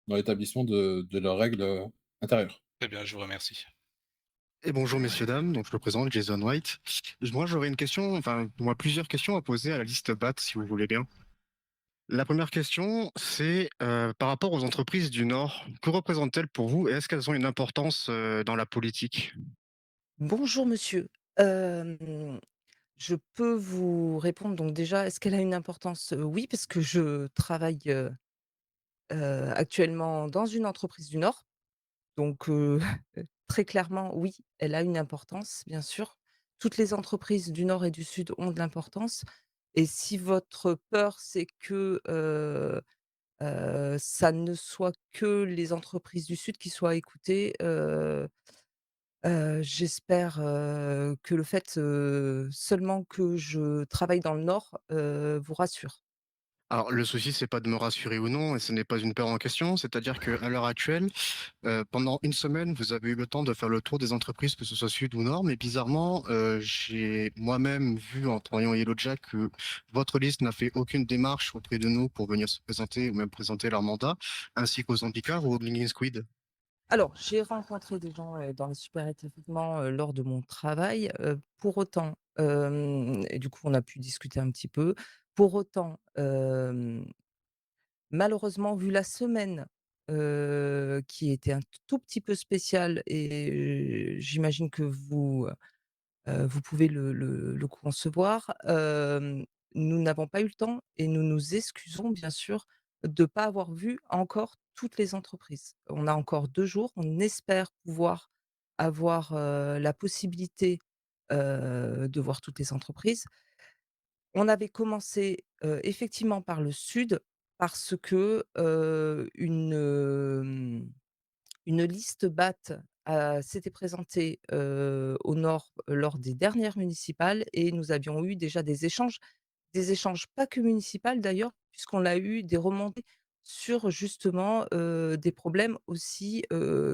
l'établissement de leurs règles, intérieures.
Très bien, je vous remercie.
Et bonjour messieurs, dames, donc je me présente Jason White. Moi j'aurais une question, enfin moi plusieurs questions à poser à la liste BAT si vous voulez bien. La première question, c'est par rapport aux entreprises du Nord, que représentent-elles pour vous et est-ce qu'elles ont une importance dans la politique?
Bonjour monsieur, hem, je peux vous répondre donc déjà, est-ce qu'elle a une importance? Oui, parce que je travaille, actuellement dans une entreprise du Nord, donc très clairement oui, elle a une importance, bien sûr. Toutes les entreprises du Nord et du Sud ont de l'importance et si votre peur c'est que, ça ne soit que les entreprises du sud qui soient écoutées. J'espère, que le fait, seulement que je travaille dans le nord, vous rassure.
Alors, le souci, c'est pas de me rassurer ou non, et ce n'est pas une peur en question. C'est-à-dire qu'à l'heure actuelle, pendant une semaine, vous avez eu le temps de faire le tour des entreprises, que ce soit sud ou nord, mais bizarrement, j'ai moi-même vu en travaillant à YellowJack que votre liste n'a fait aucune démarche auprès de nous pour venir se présenter ou même présenter leur mandat, ainsi qu'aux Zombicar ou aux Glinging Squid.
Alors, j'ai rencontré des gens, dans les super établissements, lors de mon travail, pour autant, et du coup, on a pu discuter un petit peu. Pour autant, malheureusement, vu la semaine, qui était un tout petit peu spéciale et j'imagine que vous pouvez le concevoir. Nous n'avons pas eu le temps et nous nous excusons bien sûr de ne pas avoir vu encore toutes les entreprises. On a encore 2 jours, on espère pouvoir avoir, la possibilité, de voir toutes les entreprises. On avait commencé, effectivement par le sud parce que, une liste BAT s'était présentée, au nord lors des dernières municipales et nous avions eu déjà des échanges pas que municipales d'ailleurs, puisqu'on a eu des remontées sur justement, des problèmes aussi,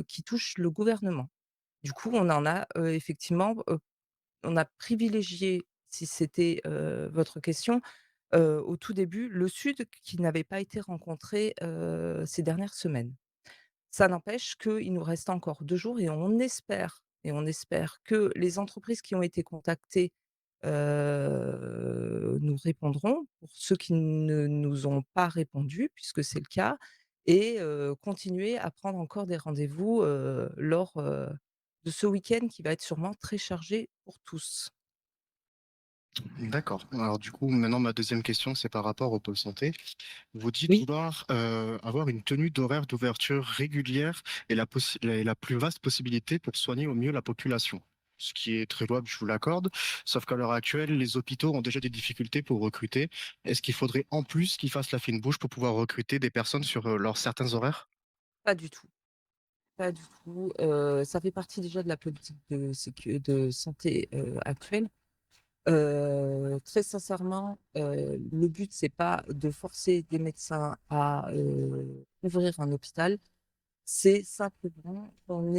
qui touchent le gouvernement. Du coup, on en a, effectivement, on a privilégié, si c'était, votre question, au tout début, le sud qui n'avait pas été rencontré, ces dernières semaines. Ça n'empêche qu'il nous reste encore 2 jours et on espère que les entreprises qui ont été contactées, nous répondront. Pour ceux qui ne nous ont pas répondu, puisque c'est le cas et continuer à prendre encore des rendez-vous, lors, de ce week-end qui va être sûrement très chargé pour tous.
D'accord. Alors du coup, maintenant ma deuxième question, c'est par rapport au pôle santé. Vous dites
Oui.
vouloir, avoir une tenue d'horaire d'ouverture régulière et la plus vaste possibilité pour soigner au mieux la population. Ce qui est très louable, je vous l'accorde. Sauf qu'à l'heure actuelle, les hôpitaux ont déjà des difficultés pour recruter. Est-ce qu'il faudrait en plus qu'ils fassent la fine bouche pour pouvoir recruter des personnes sur, leurs certains horaires?
Pas du tout, pas du tout, ça fait partie déjà de la politique de santé, actuelle. Très sincèrement, le but, c'est pas de forcer des médecins à, ouvrir un hôpital. C'est simplement qu'on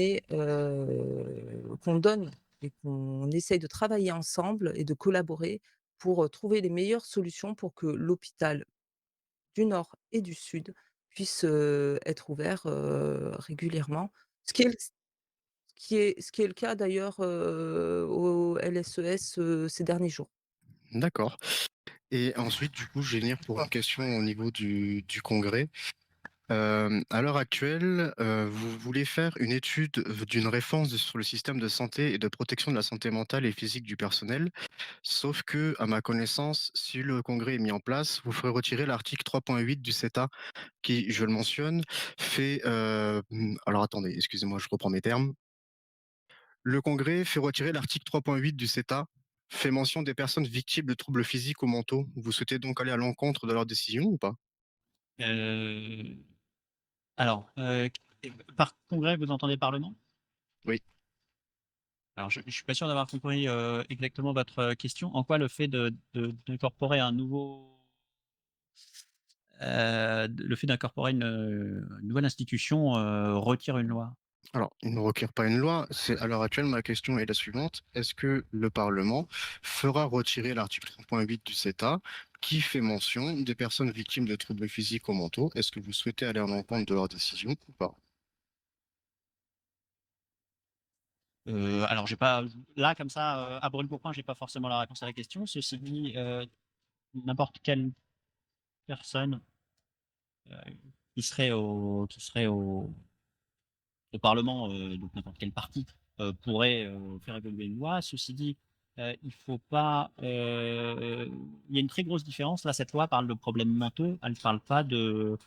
donne et qu'on essaye de travailler ensemble et de collaborer pour, trouver les meilleures solutions pour que l'hôpital du nord et du sud puisse, être ouvert, régulièrement. Ce qui est le ce qui est le cas d'ailleurs, au LSES, ces derniers jours.
D'accord, et ensuite, du coup, je vais venir pour une question au niveau du congrès. À l'heure actuelle, vous voulez faire une étude, d'une réforme sur le système de santé et de protection de la santé mentale et physique du personnel. Sauf que, à ma connaissance, si le congrès est mis en place, vous ferez retirer l'article 3.8 du CETA qui, je le mentionne, fait, alors attendez, excusez-moi, je reprends mes termes. Le congrès fait retirer l'article 3.8 du CETA, fait mention des personnes victimes de troubles physiques ou mentaux. Vous souhaitez donc aller à l'encontre de leur décision ou pas?
Heu, alors, par congrès, vous entendez parlement?
Oui.
Alors je suis pas sûr d'avoir compris, exactement votre, question. En quoi le fait d'incorporer un nouveau, le fait d'incorporer une nouvelle institution, retire une loi?
Alors, il ne requiert pas une loi. C'est à l'heure actuelle, ma question est la suivante. Est-ce que le Parlement fera retirer l'article 3.8 du CETA qui fait mention des personnes victimes de troubles physiques ou mentaux? Est-ce que vous souhaitez aller en encontre de leur décision ou pas?
Alors j'ai pas là comme ça, à brûle-pourpoint, j'ai pas forcément la réponse à la question. Ceci dit, n'importe quelle personne, heu, qui serait au parlement, donc n'importe quel parti, pourrait, faire évoluer une loi. Ceci dit, il faut pas, il y a une très grosse différence. Là, cette loi parle de problèmes mentaux, elle ne parle pas de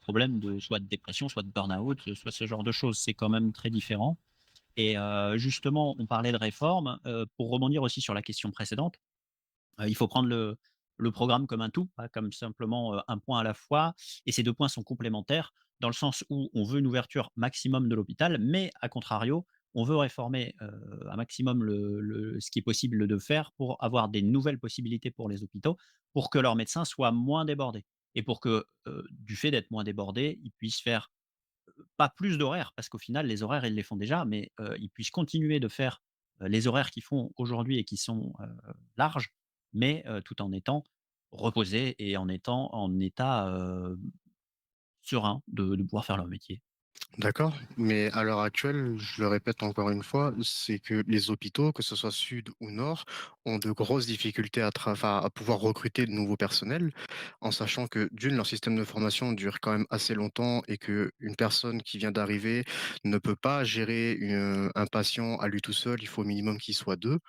problèmes de soit de dépression, soit de burn-out, soit ce genre de choses. C'est quand même très différent et justement, on parlait de réforme, pour rebondir aussi sur la question précédente, il faut prendre le programme comme un tout, pas comme simplement, un point à la fois, et ces 2 points sont complémentaires dans le sens où on veut une ouverture maximum de l'hôpital, mais à contrario, on veut réformer, un maximum le ce qui est possible de faire pour avoir des nouvelles possibilités pour les hôpitaux, pour que leurs médecins soient moins débordés et pour que, du fait d'être moins débordés, ils puissent faire pas plus d'horaires, parce qu'au final, les horaires, ils les font déjà, mais ils puissent continuer de faire, les horaires qu'ils font aujourd'hui et qui sont, larges, mais tout en étant reposés et en étant en état, serein de pouvoir faire leur métier.
D'accord, mais à l'heure actuelle, je le répète encore une fois, c'est que les hôpitaux, que ce soit sud ou nord, ont de grosses difficultés enfin, à pouvoir recruter de nouveaux personnels, en sachant que d'une, leur système de formation dure quand même assez longtemps et que une personne qui vient d'arriver ne peut pas gérer un patient à lui tout seul, il faut au minimum qu'il soit deux.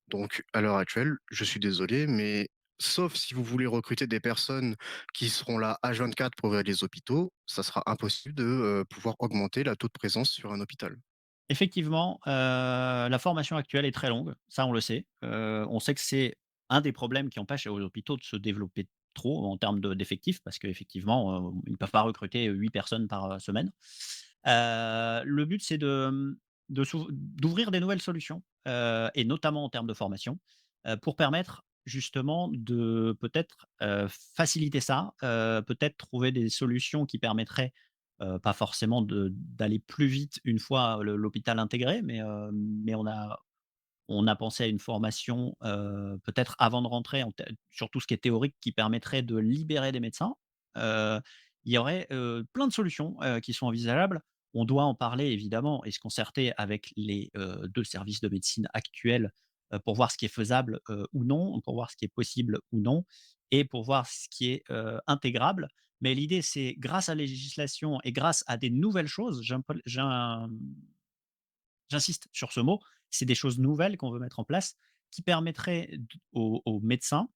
Donc, à l'heure actuelle, je suis désolé, mais sauf si vous voulez recruter des personnes qui seront là H24 pour ouvrir les hôpitaux, ça sera impossible de pouvoir augmenter la taux de présence sur un hôpital.
Effectivement, la formation actuelle est très longue, ça on le sait. On sait que c'est un des problèmes qui empêche aux hôpitaux de se développer trop en termes d'effectifs parce qu'effectivement, ils ne peuvent pas recruter 8 personnes par, semaine. Le but c'est d'ouvrir des nouvelles solutions, et notamment en termes de formation, pour permettre justement de peut-être, faciliter ça, peut-être trouver des solutions qui permettraient, pas forcément d'aller plus vite une fois l'hôpital intégré, mais on a pensé à une formation, peut-être avant de rentrer sur tout ce qui est théorique qui permettrait de libérer des médecins. Heu, il y aurait, plein de solutions, qui sont envisageables. On doit en parler évidemment et se concerter avec les, 2 services de médecine actuels, pour voir ce qui est faisable, ou non, pour voir ce qui est possible ou non et pour voir ce qui est, intégrable. Mais l'idée, c'est grâce à la législation et grâce à des nouvelles choses, j'insiste sur ce mot, c'est des choses nouvelles qu'on veut mettre en place qui permettraient aux médecins,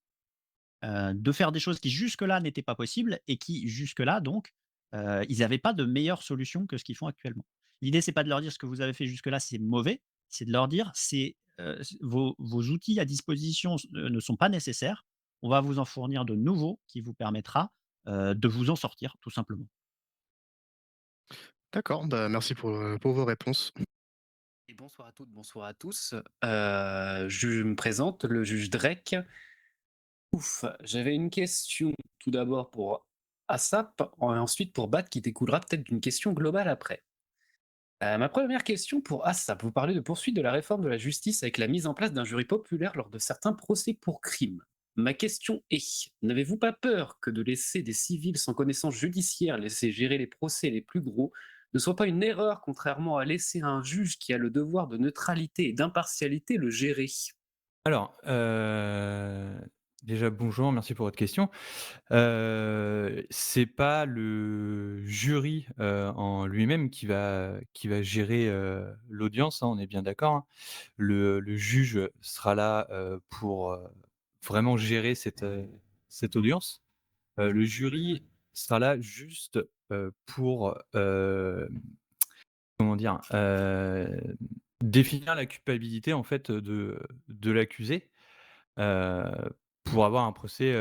de faire des choses qui jusque-là n'étaient pas possibles et qui jusque-là donc, ils n'avaient pas de meilleure solution que ce qu'ils font actuellement. L'idée, c'est pas de leur dire: «Ce que vous avez fait jusque-là, c'est mauvais», c'est de leur dire: «C'est, vos outils à disposition ne sont pas nécessaires. On va vous en fournir de nouveaux qui vous permettra, de vous en sortir tout simplement».
D'accord, bah merci pour vos réponses.
Et bonsoir à toutes, bonsoir à tous. Je me présente, le juge Drake. Ouf, j'avais une question tout d'abord pour ASAP, et ensuite pour Bat qui découlera peut-être d'une question globale après. Ma première question pour ASAP, vous parlez de poursuite de la réforme de la justice avec la mise en place d'un jury populaire lors de certains procès pour crime. Ma question est, n'avez-vous pas peur que de laisser des civils sans connaissance judiciaire laisser gérer les procès les plus gros ne soit pas une erreur, contrairement à laisser un juge qui a le devoir de neutralité et d'impartialité le gérer?
Alors, déjà bonjour, merci pour votre question. C'est pas le jury, en lui-même qui va gérer, l'audience, hein, on est bien d'accord, hein. Le juge sera là, pour, vraiment gérer cette audience. Le jury sera là juste, pour, comment dire? Définir la culpabilité en fait, de l'accusé. Heu, pour avoir un procès,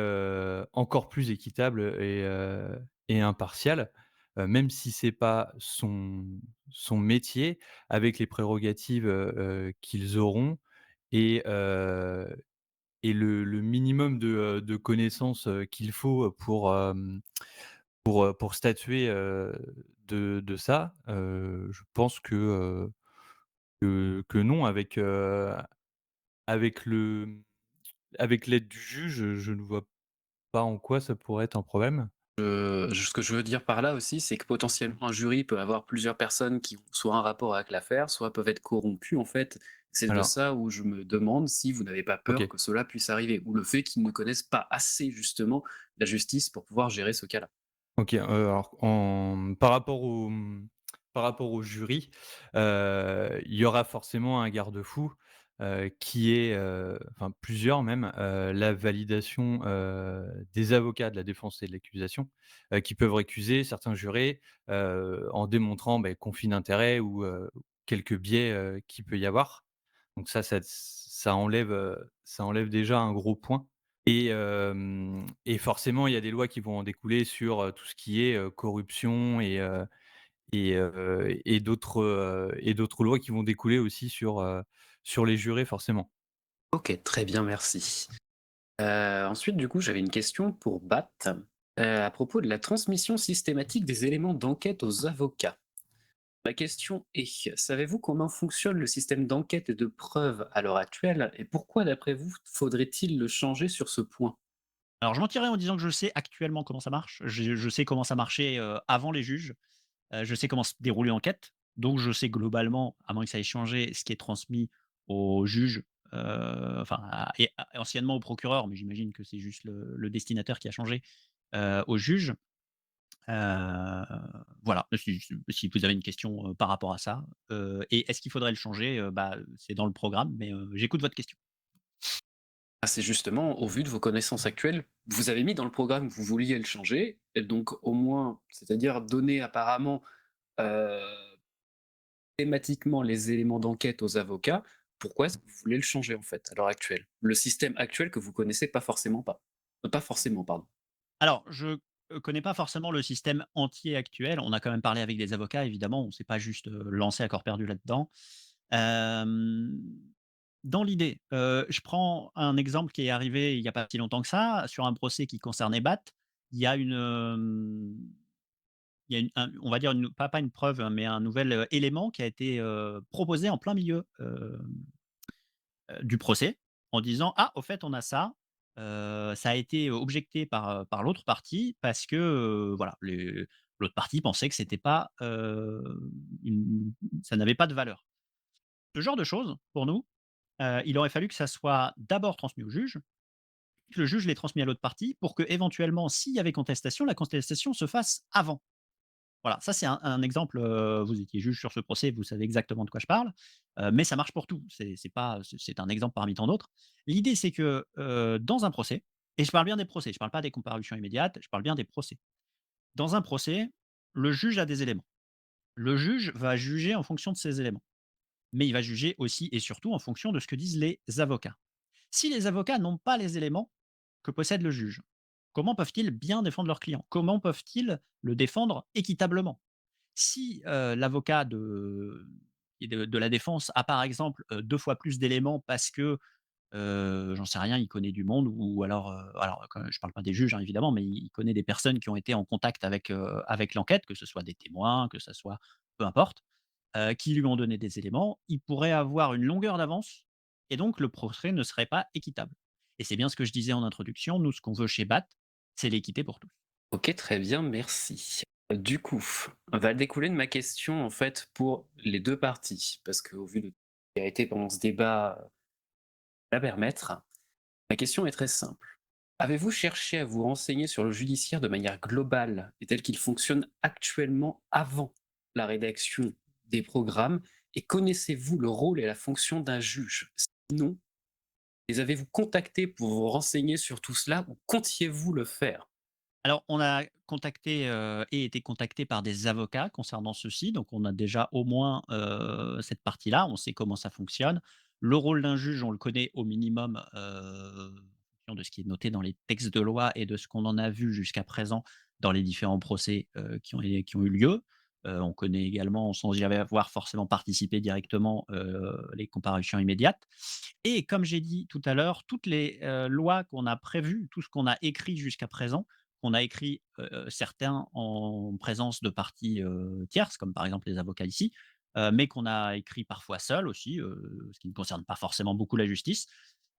encore plus équitable et impartial, même si c'est pas son métier, avec les prérogatives, qu'ils auront et heu et le minimum de connaissances, qu'il faut pour statuer, de ça, je pense que non avec le avec l'aide du juge, je ne vois pas en quoi ça pourrait être un problème.
Ce que je veux dire par là aussi, c'est que potentiellement un jury peut avoir plusieurs personnes qui ont soit un rapport avec l'affaire, soit peuvent être corrompues en fait. C'est de
Alors
ça où je me demande si vous n'avez pas peur
OK.
que cela puisse arriver, ou le fait qu'ils ne connaissent pas assez justement la justice pour pouvoir gérer ce cas-là.
OK, alors par rapport au jury, il y aura forcément un garde-fou, qui est, enfin plusieurs même, la validation, des avocats de la défense et de l'accusation, qui peuvent récuser certains jurés, en démontrant, conflit d'intérêts ou, quelques biais, qu'il peut y avoir. Donc ça enlève déjà un gros point Et forcément, il y a des lois qui vont en découler sur, tout ce qui est, corruption et d'autres lois qui vont découler aussi sur les jurés forcément.
Ok, très bien, merci. Ensuite, du coup, j'avais une question pour Bat, à propos de la transmission systématique des éléments d'enquête aux avocats. Ma question est, savez-vous comment fonctionne le système d'enquête et de preuve à l'heure actuelle et pourquoi, d'après vous, faudrait-il le changer sur ce point?
Alors je mentirais en disant que je sais actuellement comment ça marche. Je sais comment ça marchait, avant les juges. Je sais comment se déroule l'enquête. Donc je sais globalement, à moins que ça ait changé, ce qui est transmis aux juges, enfin anciennement au procureur, mais j'imagine que c'est juste le destinataire qui a changé, aux juges. Heu, voilà, si vous avez une question, par rapport à ça, et est-ce qu'il faudrait le changer? Bah, c'est dans le programme, mais j'écoute votre question.
Ah, c'est justement, au vu de vos connaissances actuelles, vous avez mis dans le programme que vous vouliez le changer, et donc au moins, c'est-à-dire donner apparemment euh, thématiquement les éléments d'enquête aux avocats. Pourquoi est-ce que vous voulez le changer en fait à l'heure actuelle? Le système actuel que vous connaissez pas forcément pas. Pas forcément, pardon.
Alors, je, connais pas forcément le système entier actuel. On a quand même parlé avec des avocats évidemment, on s'est pas juste, lancé à corps perdu là-dedans. Hem, Dans l'idée, je prends un exemple qui est arrivé il y a pas si longtemps que ça, sur un procès qui concernait Batt. Il y a une, il y a on va dire pas une preuve, hein, mais un nouvel, élément qui a été, proposé en plein milieu, du procès, en disant: «Ah, au fait, on a ça, ça a été objecté par l'autre partie parce que, voilà, l'autre partie pensait que c'était pas, une ça n'avait pas de valeur». Ce genre de choses, pour nous, il aurait fallu que ça soit d'abord transmis au juge, que le juge l'ait transmis à l'autre partie pour que éventuellement, s'il y avait contestation, la contestation se fasse avant. Voilà, ça c'est un exemple, vous étiez juge sur ce procès, vous savez exactement de quoi je parle, mais ça marche pour tout. C'est pas c'est un exemple parmi tant d'autres. L'idée c'est que, dans un procès, et je parle bien des procès, je parle pas des comparutions immédiates, je parle bien des procès. Dans un procès, le juge a des éléments. Le juge va juger en fonction de ces éléments, mais il va juger aussi et surtout en fonction de ce que disent les avocats. Si les avocats n'ont pas les éléments que possède le juge, comment peuvent-ils bien défendre leur client? Comment peuvent-ils le défendre équitablement? Si, l'avocat de la défense a par exemple, 2 fois plus d'éléments parce que, j'en sais rien, il connaît du monde, ou alors quand je parle pas des juges, hein, évidemment, mais il connaît des personnes qui ont été en contact avec l'enquête, que ce soit des témoins, que ce soit peu importe, qui lui ont donné des éléments, il pourrait avoir une longueur d'avance et donc le procès ne serait pas équitable. Et c'est bien ce que je disais en introduction, nous ce qu'on veut chez BAT, c'est l'équité pour tous.
Ok, très bien, merci. Du coup, va découler de ma question en fait pour les deux parties, parce qu'au vu de ce qui a été pendant ce débat, la permettre. Ma question est très simple. Avez-vous cherché à vous renseigner sur le judiciaire de manière globale et tel qu'il fonctionne actuellement avant la rédaction des programmes et connaissez-vous le rôle et la fonction d'un juge? Sinon, les avez-vous contactés pour vous renseigner sur tout cela ou comptiez-vous le faire?
Alors, on a contacté, et été contacté par des avocats concernant ceci, donc on a déjà au moins, cette partie-là, on sait comment ça fonctionne. Le rôle d'un juge, on le connaît au minimum, en fonction de ce qui est noté dans les textes de loi et de ce qu'on en a vu jusqu'à présent dans les différents procès, qui ont eu lieu. On connaît également, sans y avoir forcément participé directement, les comparutions immédiates. Et comme j'ai dit tout à l'heure, toutes les, lois qu'on a prévues, tout ce qu'on a écrit jusqu'à présent, qu'on a écrit, certains en présence de parties, tierces, comme par exemple les avocats ici, mais qu'on a écrit parfois seul aussi, ce qui ne concerne pas forcément beaucoup la justice.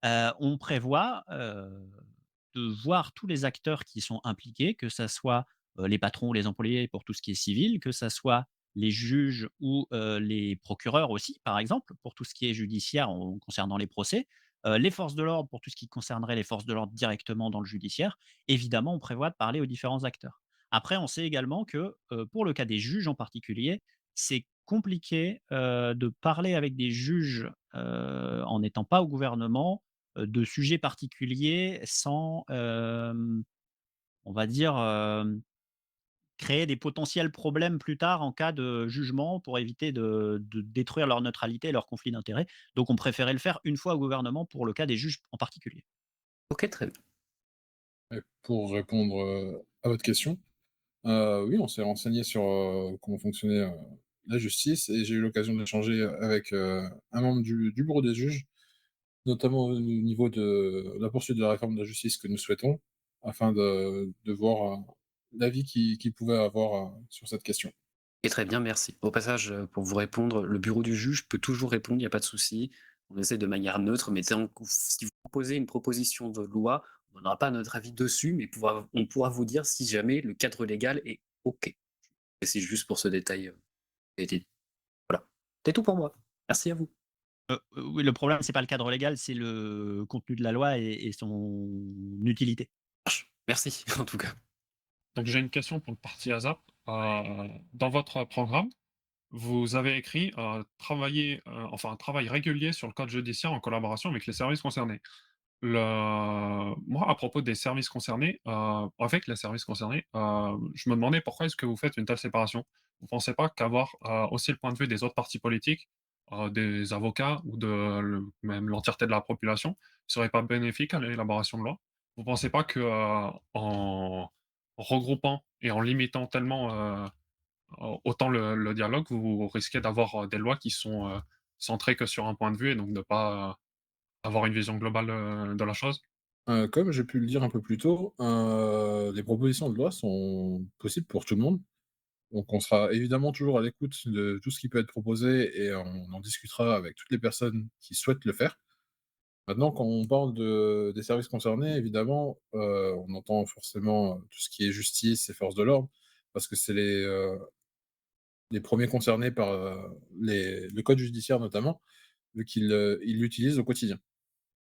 On prévoit, de voir tous les acteurs qui sont impliqués, que ça soit, les patrons, les employés pour tout ce qui est civil, que ça soit les juges ou, les procureurs aussi, par exemple, pour tout ce qui est judiciaire concernant les procès, les forces de l'ordre pour tout ce qui concernerait les forces de l'ordre directement dans le judiciaire. Évidemment, on prévoit de parler aux différents acteurs. Après, on sait également que, pour le cas des juges en particulier, c'est compliqué, de parler avec des juges, en n'étant pas au gouvernement, de sujets particuliers sans, on va dire, créer des potentiels problèmes plus tard en cas de jugement pour éviter de détruire leur neutralité et leur conflit d'intérêts. Donc on préférait le faire une fois au gouvernement pour le cas des juges en particulier.
Ok, très bien.
Et pour répondre, à votre question, oui, on s'est renseigné sur, comment fonctionnait, la justice et j'ai eu l'occasion d'échanger avec, un membre du bureau des juges, notamment au niveau de la poursuite de la réforme de la justice que nous souhaitons, afin de voir, l'avis qu'il pouvait avoir, sur cette question.
Et très bien, merci. Au passage, pour vous répondre, le bureau du juge peut toujours répondre, il n'y a pas de souci. On essaie de manière neutre, mais tant que si vous proposez une proposition de loi, on ne donnera pas notre avis dessus, mais on pourra vous dire si jamais le cadre légal est OK. Et c'est juste pour ce détail, qui a été dit. Voilà. C'est tout pour moi. Merci à vous.
Oui, le problème, c'est pas le cadre légal, c'est le contenu de la loi et son utilité.
Merci, en tout cas.
Donc j'ai une question pour le parti ASAP. Dans votre programme, vous avez écrit travailler, enfin un travail régulier sur le code judiciaire en collaboration avec les services concernés. Moi, à propos des services concernés, avec les services concernés, je me demandais pourquoi est-ce que vous faites une telle séparation? Vous pensez pas qu'avoir aussi le point de vue des autres partis politiques, des avocats ou même l'entièreté de la population, serait pas bénéfique à l'élaboration de loi? Vous pensez pas que en regroupant et en limitant tellement autant le dialogue, vous risquez d'avoir des lois qui sont centrées que sur un point de vue et donc de pas avoir une vision globale de la chose?
Comme j'ai pu le dire un peu plus tôt, les propositions de loi sont possibles pour tout le monde. Donc on sera évidemment toujours à l'écoute de tout ce qui peut être proposé et on en discutera avec toutes les personnes qui souhaitent le faire. Maintenant, quand on parle des services concernés, évidemment, on entend forcément, tout ce qui est justice et forces de l'ordre, parce que c'est les premiers concernés par, le code judiciaire notamment, vu ils l'utilisent au quotidien.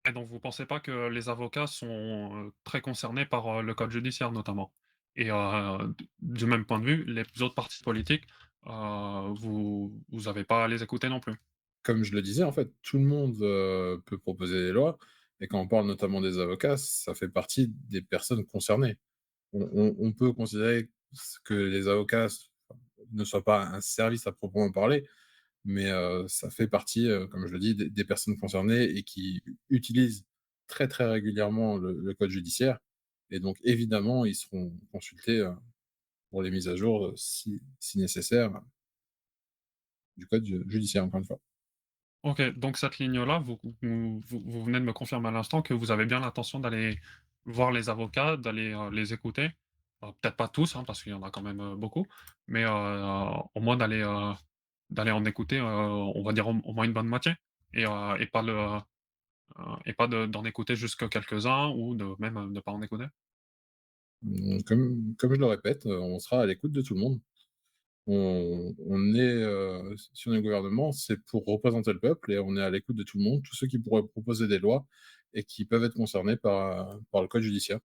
Et donc vous pensez pas que les avocats sont, très concernés par, le code judiciaire notamment? Et du même point de vue, les autres partis politiques, vous avez pas à les écouter non plus?
Comme je le disais, en fait, tout le monde, peut proposer des lois et quand on parle notamment des avocats, ça fait partie des personnes concernées. On peut considérer que les avocats ne soient pas un service à proprement parler, mais ça fait partie, comme je le dis, des personnes concernées et qui utilisent très, très régulièrement le code judiciaire et donc évidemment, ils seront consultés, pour les mises à jour, si nécessaire, du code judiciaire, encore une fois.
OK, donc cette ligne-là, vous venez de me confirmer à l'instant que vous avez bien l'intention d'aller voir les avocats, d'aller, les écouter. Peut-être pas tous, hein, parce qu'il y en a quand même, beaucoup, mais au moins d'aller en écouter, on va dire au moins une bonne moitié et pas d'en écouter juste que quelques-uns ou de même, ne pas en écouter?
Comme je le répète, on sera à l'écoute de tout le monde. On est, si on est au gouvernement, c'est pour représenter le peuple et on est à l'écoute de tout le monde, tous ceux qui pourraient proposer des lois et qui peuvent être concernés par le code judiciaire.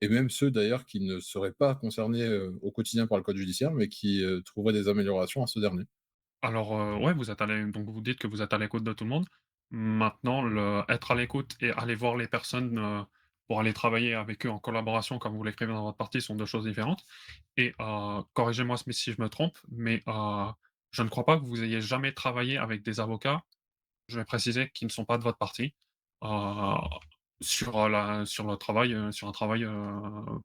Et même ceux d'ailleurs qui ne seraient pas concernés, au quotidien par le code judiciaire, mais qui, trouveraient des améliorations à ce dernier.
Alors, ouais, donc vous dites que vous êtes à l'écoute de tout le monde. Maintenant, être à l'écoute et aller voir les personnes, pour aller travailler avec eux en collaboration, comme vous l'écrivez dans votre partie, sont 2 choses différentes et corrigez-moi si je me trompe, mais je ne crois pas que vous ayez jamais travaillé avec des avocats, je vais préciser, qui ne sont pas de votre parti, heu, sur le travail, sur un travail,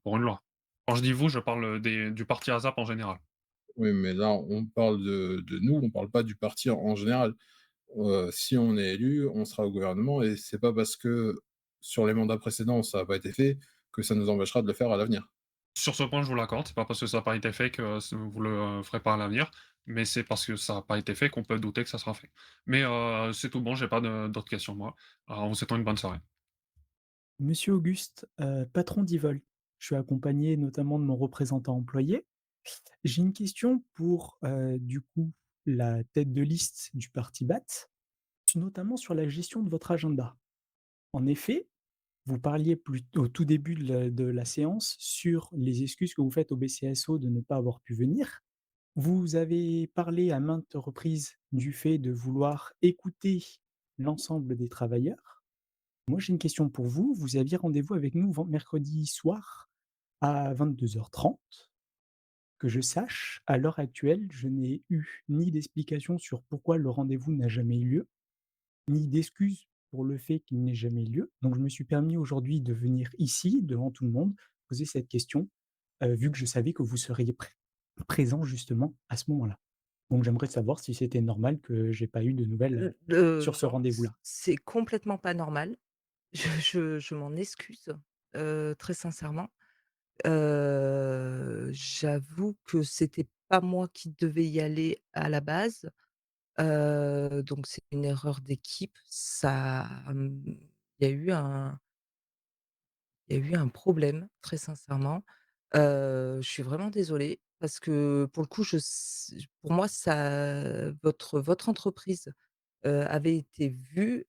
pour une loi. Quand je dis vous, je parle du parti ASAP en général.
Oui, mais là, on parle de nous, on parle pas du parti en général. Si on est élu, on sera au gouvernement et c'est pas parce que sur les mandats précédents, ça a pas été fait, que ça nous empêchera de le faire à l'avenir.
Sur ce point, je vous l'accorde, c'est pas parce que ça n'a pas été fait que vous le ferez pas à l'avenir, mais c'est parce que ça n'a pas été fait qu'on peut douter que ça sera fait. Mais c'est tout bon, j'ai pas d'autres questions moi. En vous souhaitant une bonne soirée.
Monsieur Auguste, patron d'Evol. Je suis accompagné notamment de mon représentant employé. J'ai une question pour, du coup, la tête de liste du parti BAT, notamment sur la gestion de votre agenda. En effet, vous parliez au tout début de la séance sur les excuses que vous faites au BCSO de ne pas avoir pu venir. Vous avez parlé à maintes reprises du fait de vouloir écouter l'ensemble des travailleurs. Moi, j'ai une question pour vous. Vous aviez rendez-vous avec nous mercredi soir à 22h30. Que je sache, à l'heure actuelle, je n'ai eu ni d'explication sur pourquoi le rendez-vous n'a jamais eu lieu, ni d'excuses pour le fait qu'il n'ait jamais eu lieu. Donc je me suis permis aujourd'hui de venir ici, devant tout le monde, poser cette question, vu que je savais que vous seriez présent justement à ce moment-là. Donc j'aimerais savoir si c'était normal que j'ai pas eu de nouvelles, sur ce
Non,
rendez-vous-là?
c'est complètement pas normal. Je m'en excuse, très sincèrement. J'avoue que c'était pas moi qui devais y aller à la base, donc c'est une erreur d'équipe. Il y a eu un problème, très sincèrement. Je suis vraiment désolée parce que pour le coup, pour moi, votre entreprise, avait été vue,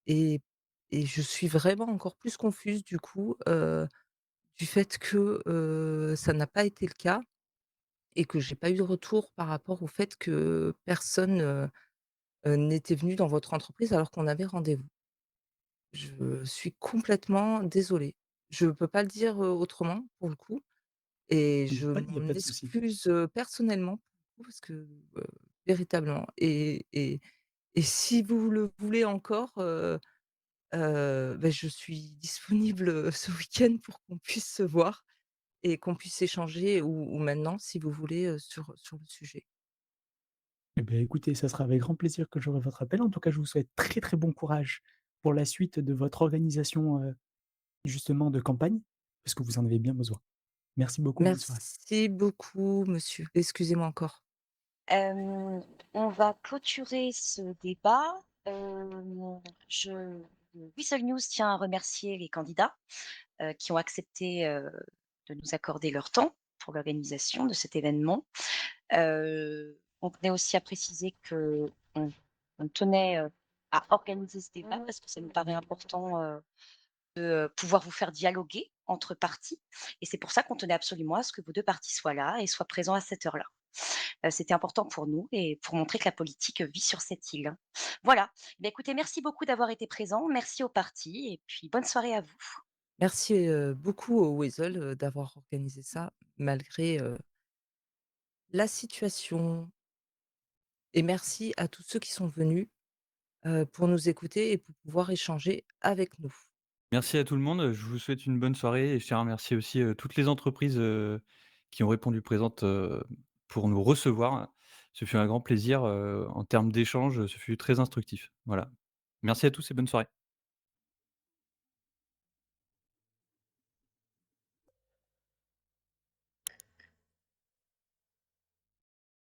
et je suis vraiment encore plus confuse du coup, du fait que, ça n'a pas été le cas et que j'ai pas eu de retour par rapport au fait que personne, n'était venu dans votre entreprise alors qu'on avait rendez-vous. Je suis complètement désolée. Je peux pas le dire, autrement pour le coup et je
Il y a
m'en
pas de souci.
excuse, personnellement pour le coup parce que, véritablement et si vous le voulez encore, je suis disponible, ce week-end pour qu'on puisse se voir et qu'on puisse échanger ou maintenant si vous voulez, sur le sujet.
Eh beh, écoutez, ça sera avec grand plaisir que j'aurai votre appel. En tout cas, je vous souhaite très, très bon courage pour la suite de votre organisation, justement de campagne, parce que vous en avez bien besoin. Merci beaucoup, bonne soirée.
Merci beaucoup monsieur. Excusez-moi encore.
Hem, on va clôturer ce débat. Je Whistle News tient à remercier les candidats, qui ont accepté, de nous accorder leur temps pour l'organisation de cet événement. On tenait aussi à préciser qu'on on tenait, à organiser ce débat parce que ça nous paraît important, de, pouvoir vous faire dialoguer entre parties et c'est pour ça qu'on tenait absolument à ce que vos 2 parties soient là et soient présents à cette heure-là. C'était important pour nous et pour montrer que la politique vit sur cette île. Voilà. Bah, écoutez, merci beaucoup d'avoir été présents. Merci aux parties et puis bonne soirée à vous.
Merci, beaucoup au Weasel, d'avoir organisé ça malgré, la situation et merci à tous ceux qui sont venus, pour nous écouter et pour pouvoir échanger avec nous.
Merci à tout le monde, je vous souhaite une bonne soirée et je tiens à remercier aussi, toutes les entreprises, qui ont répondu présentes, pour nous recevoir. Ce fut un grand plaisir, en termes d'échange, ce fut très instructif. Voilà. Merci à tous et bonne soirée.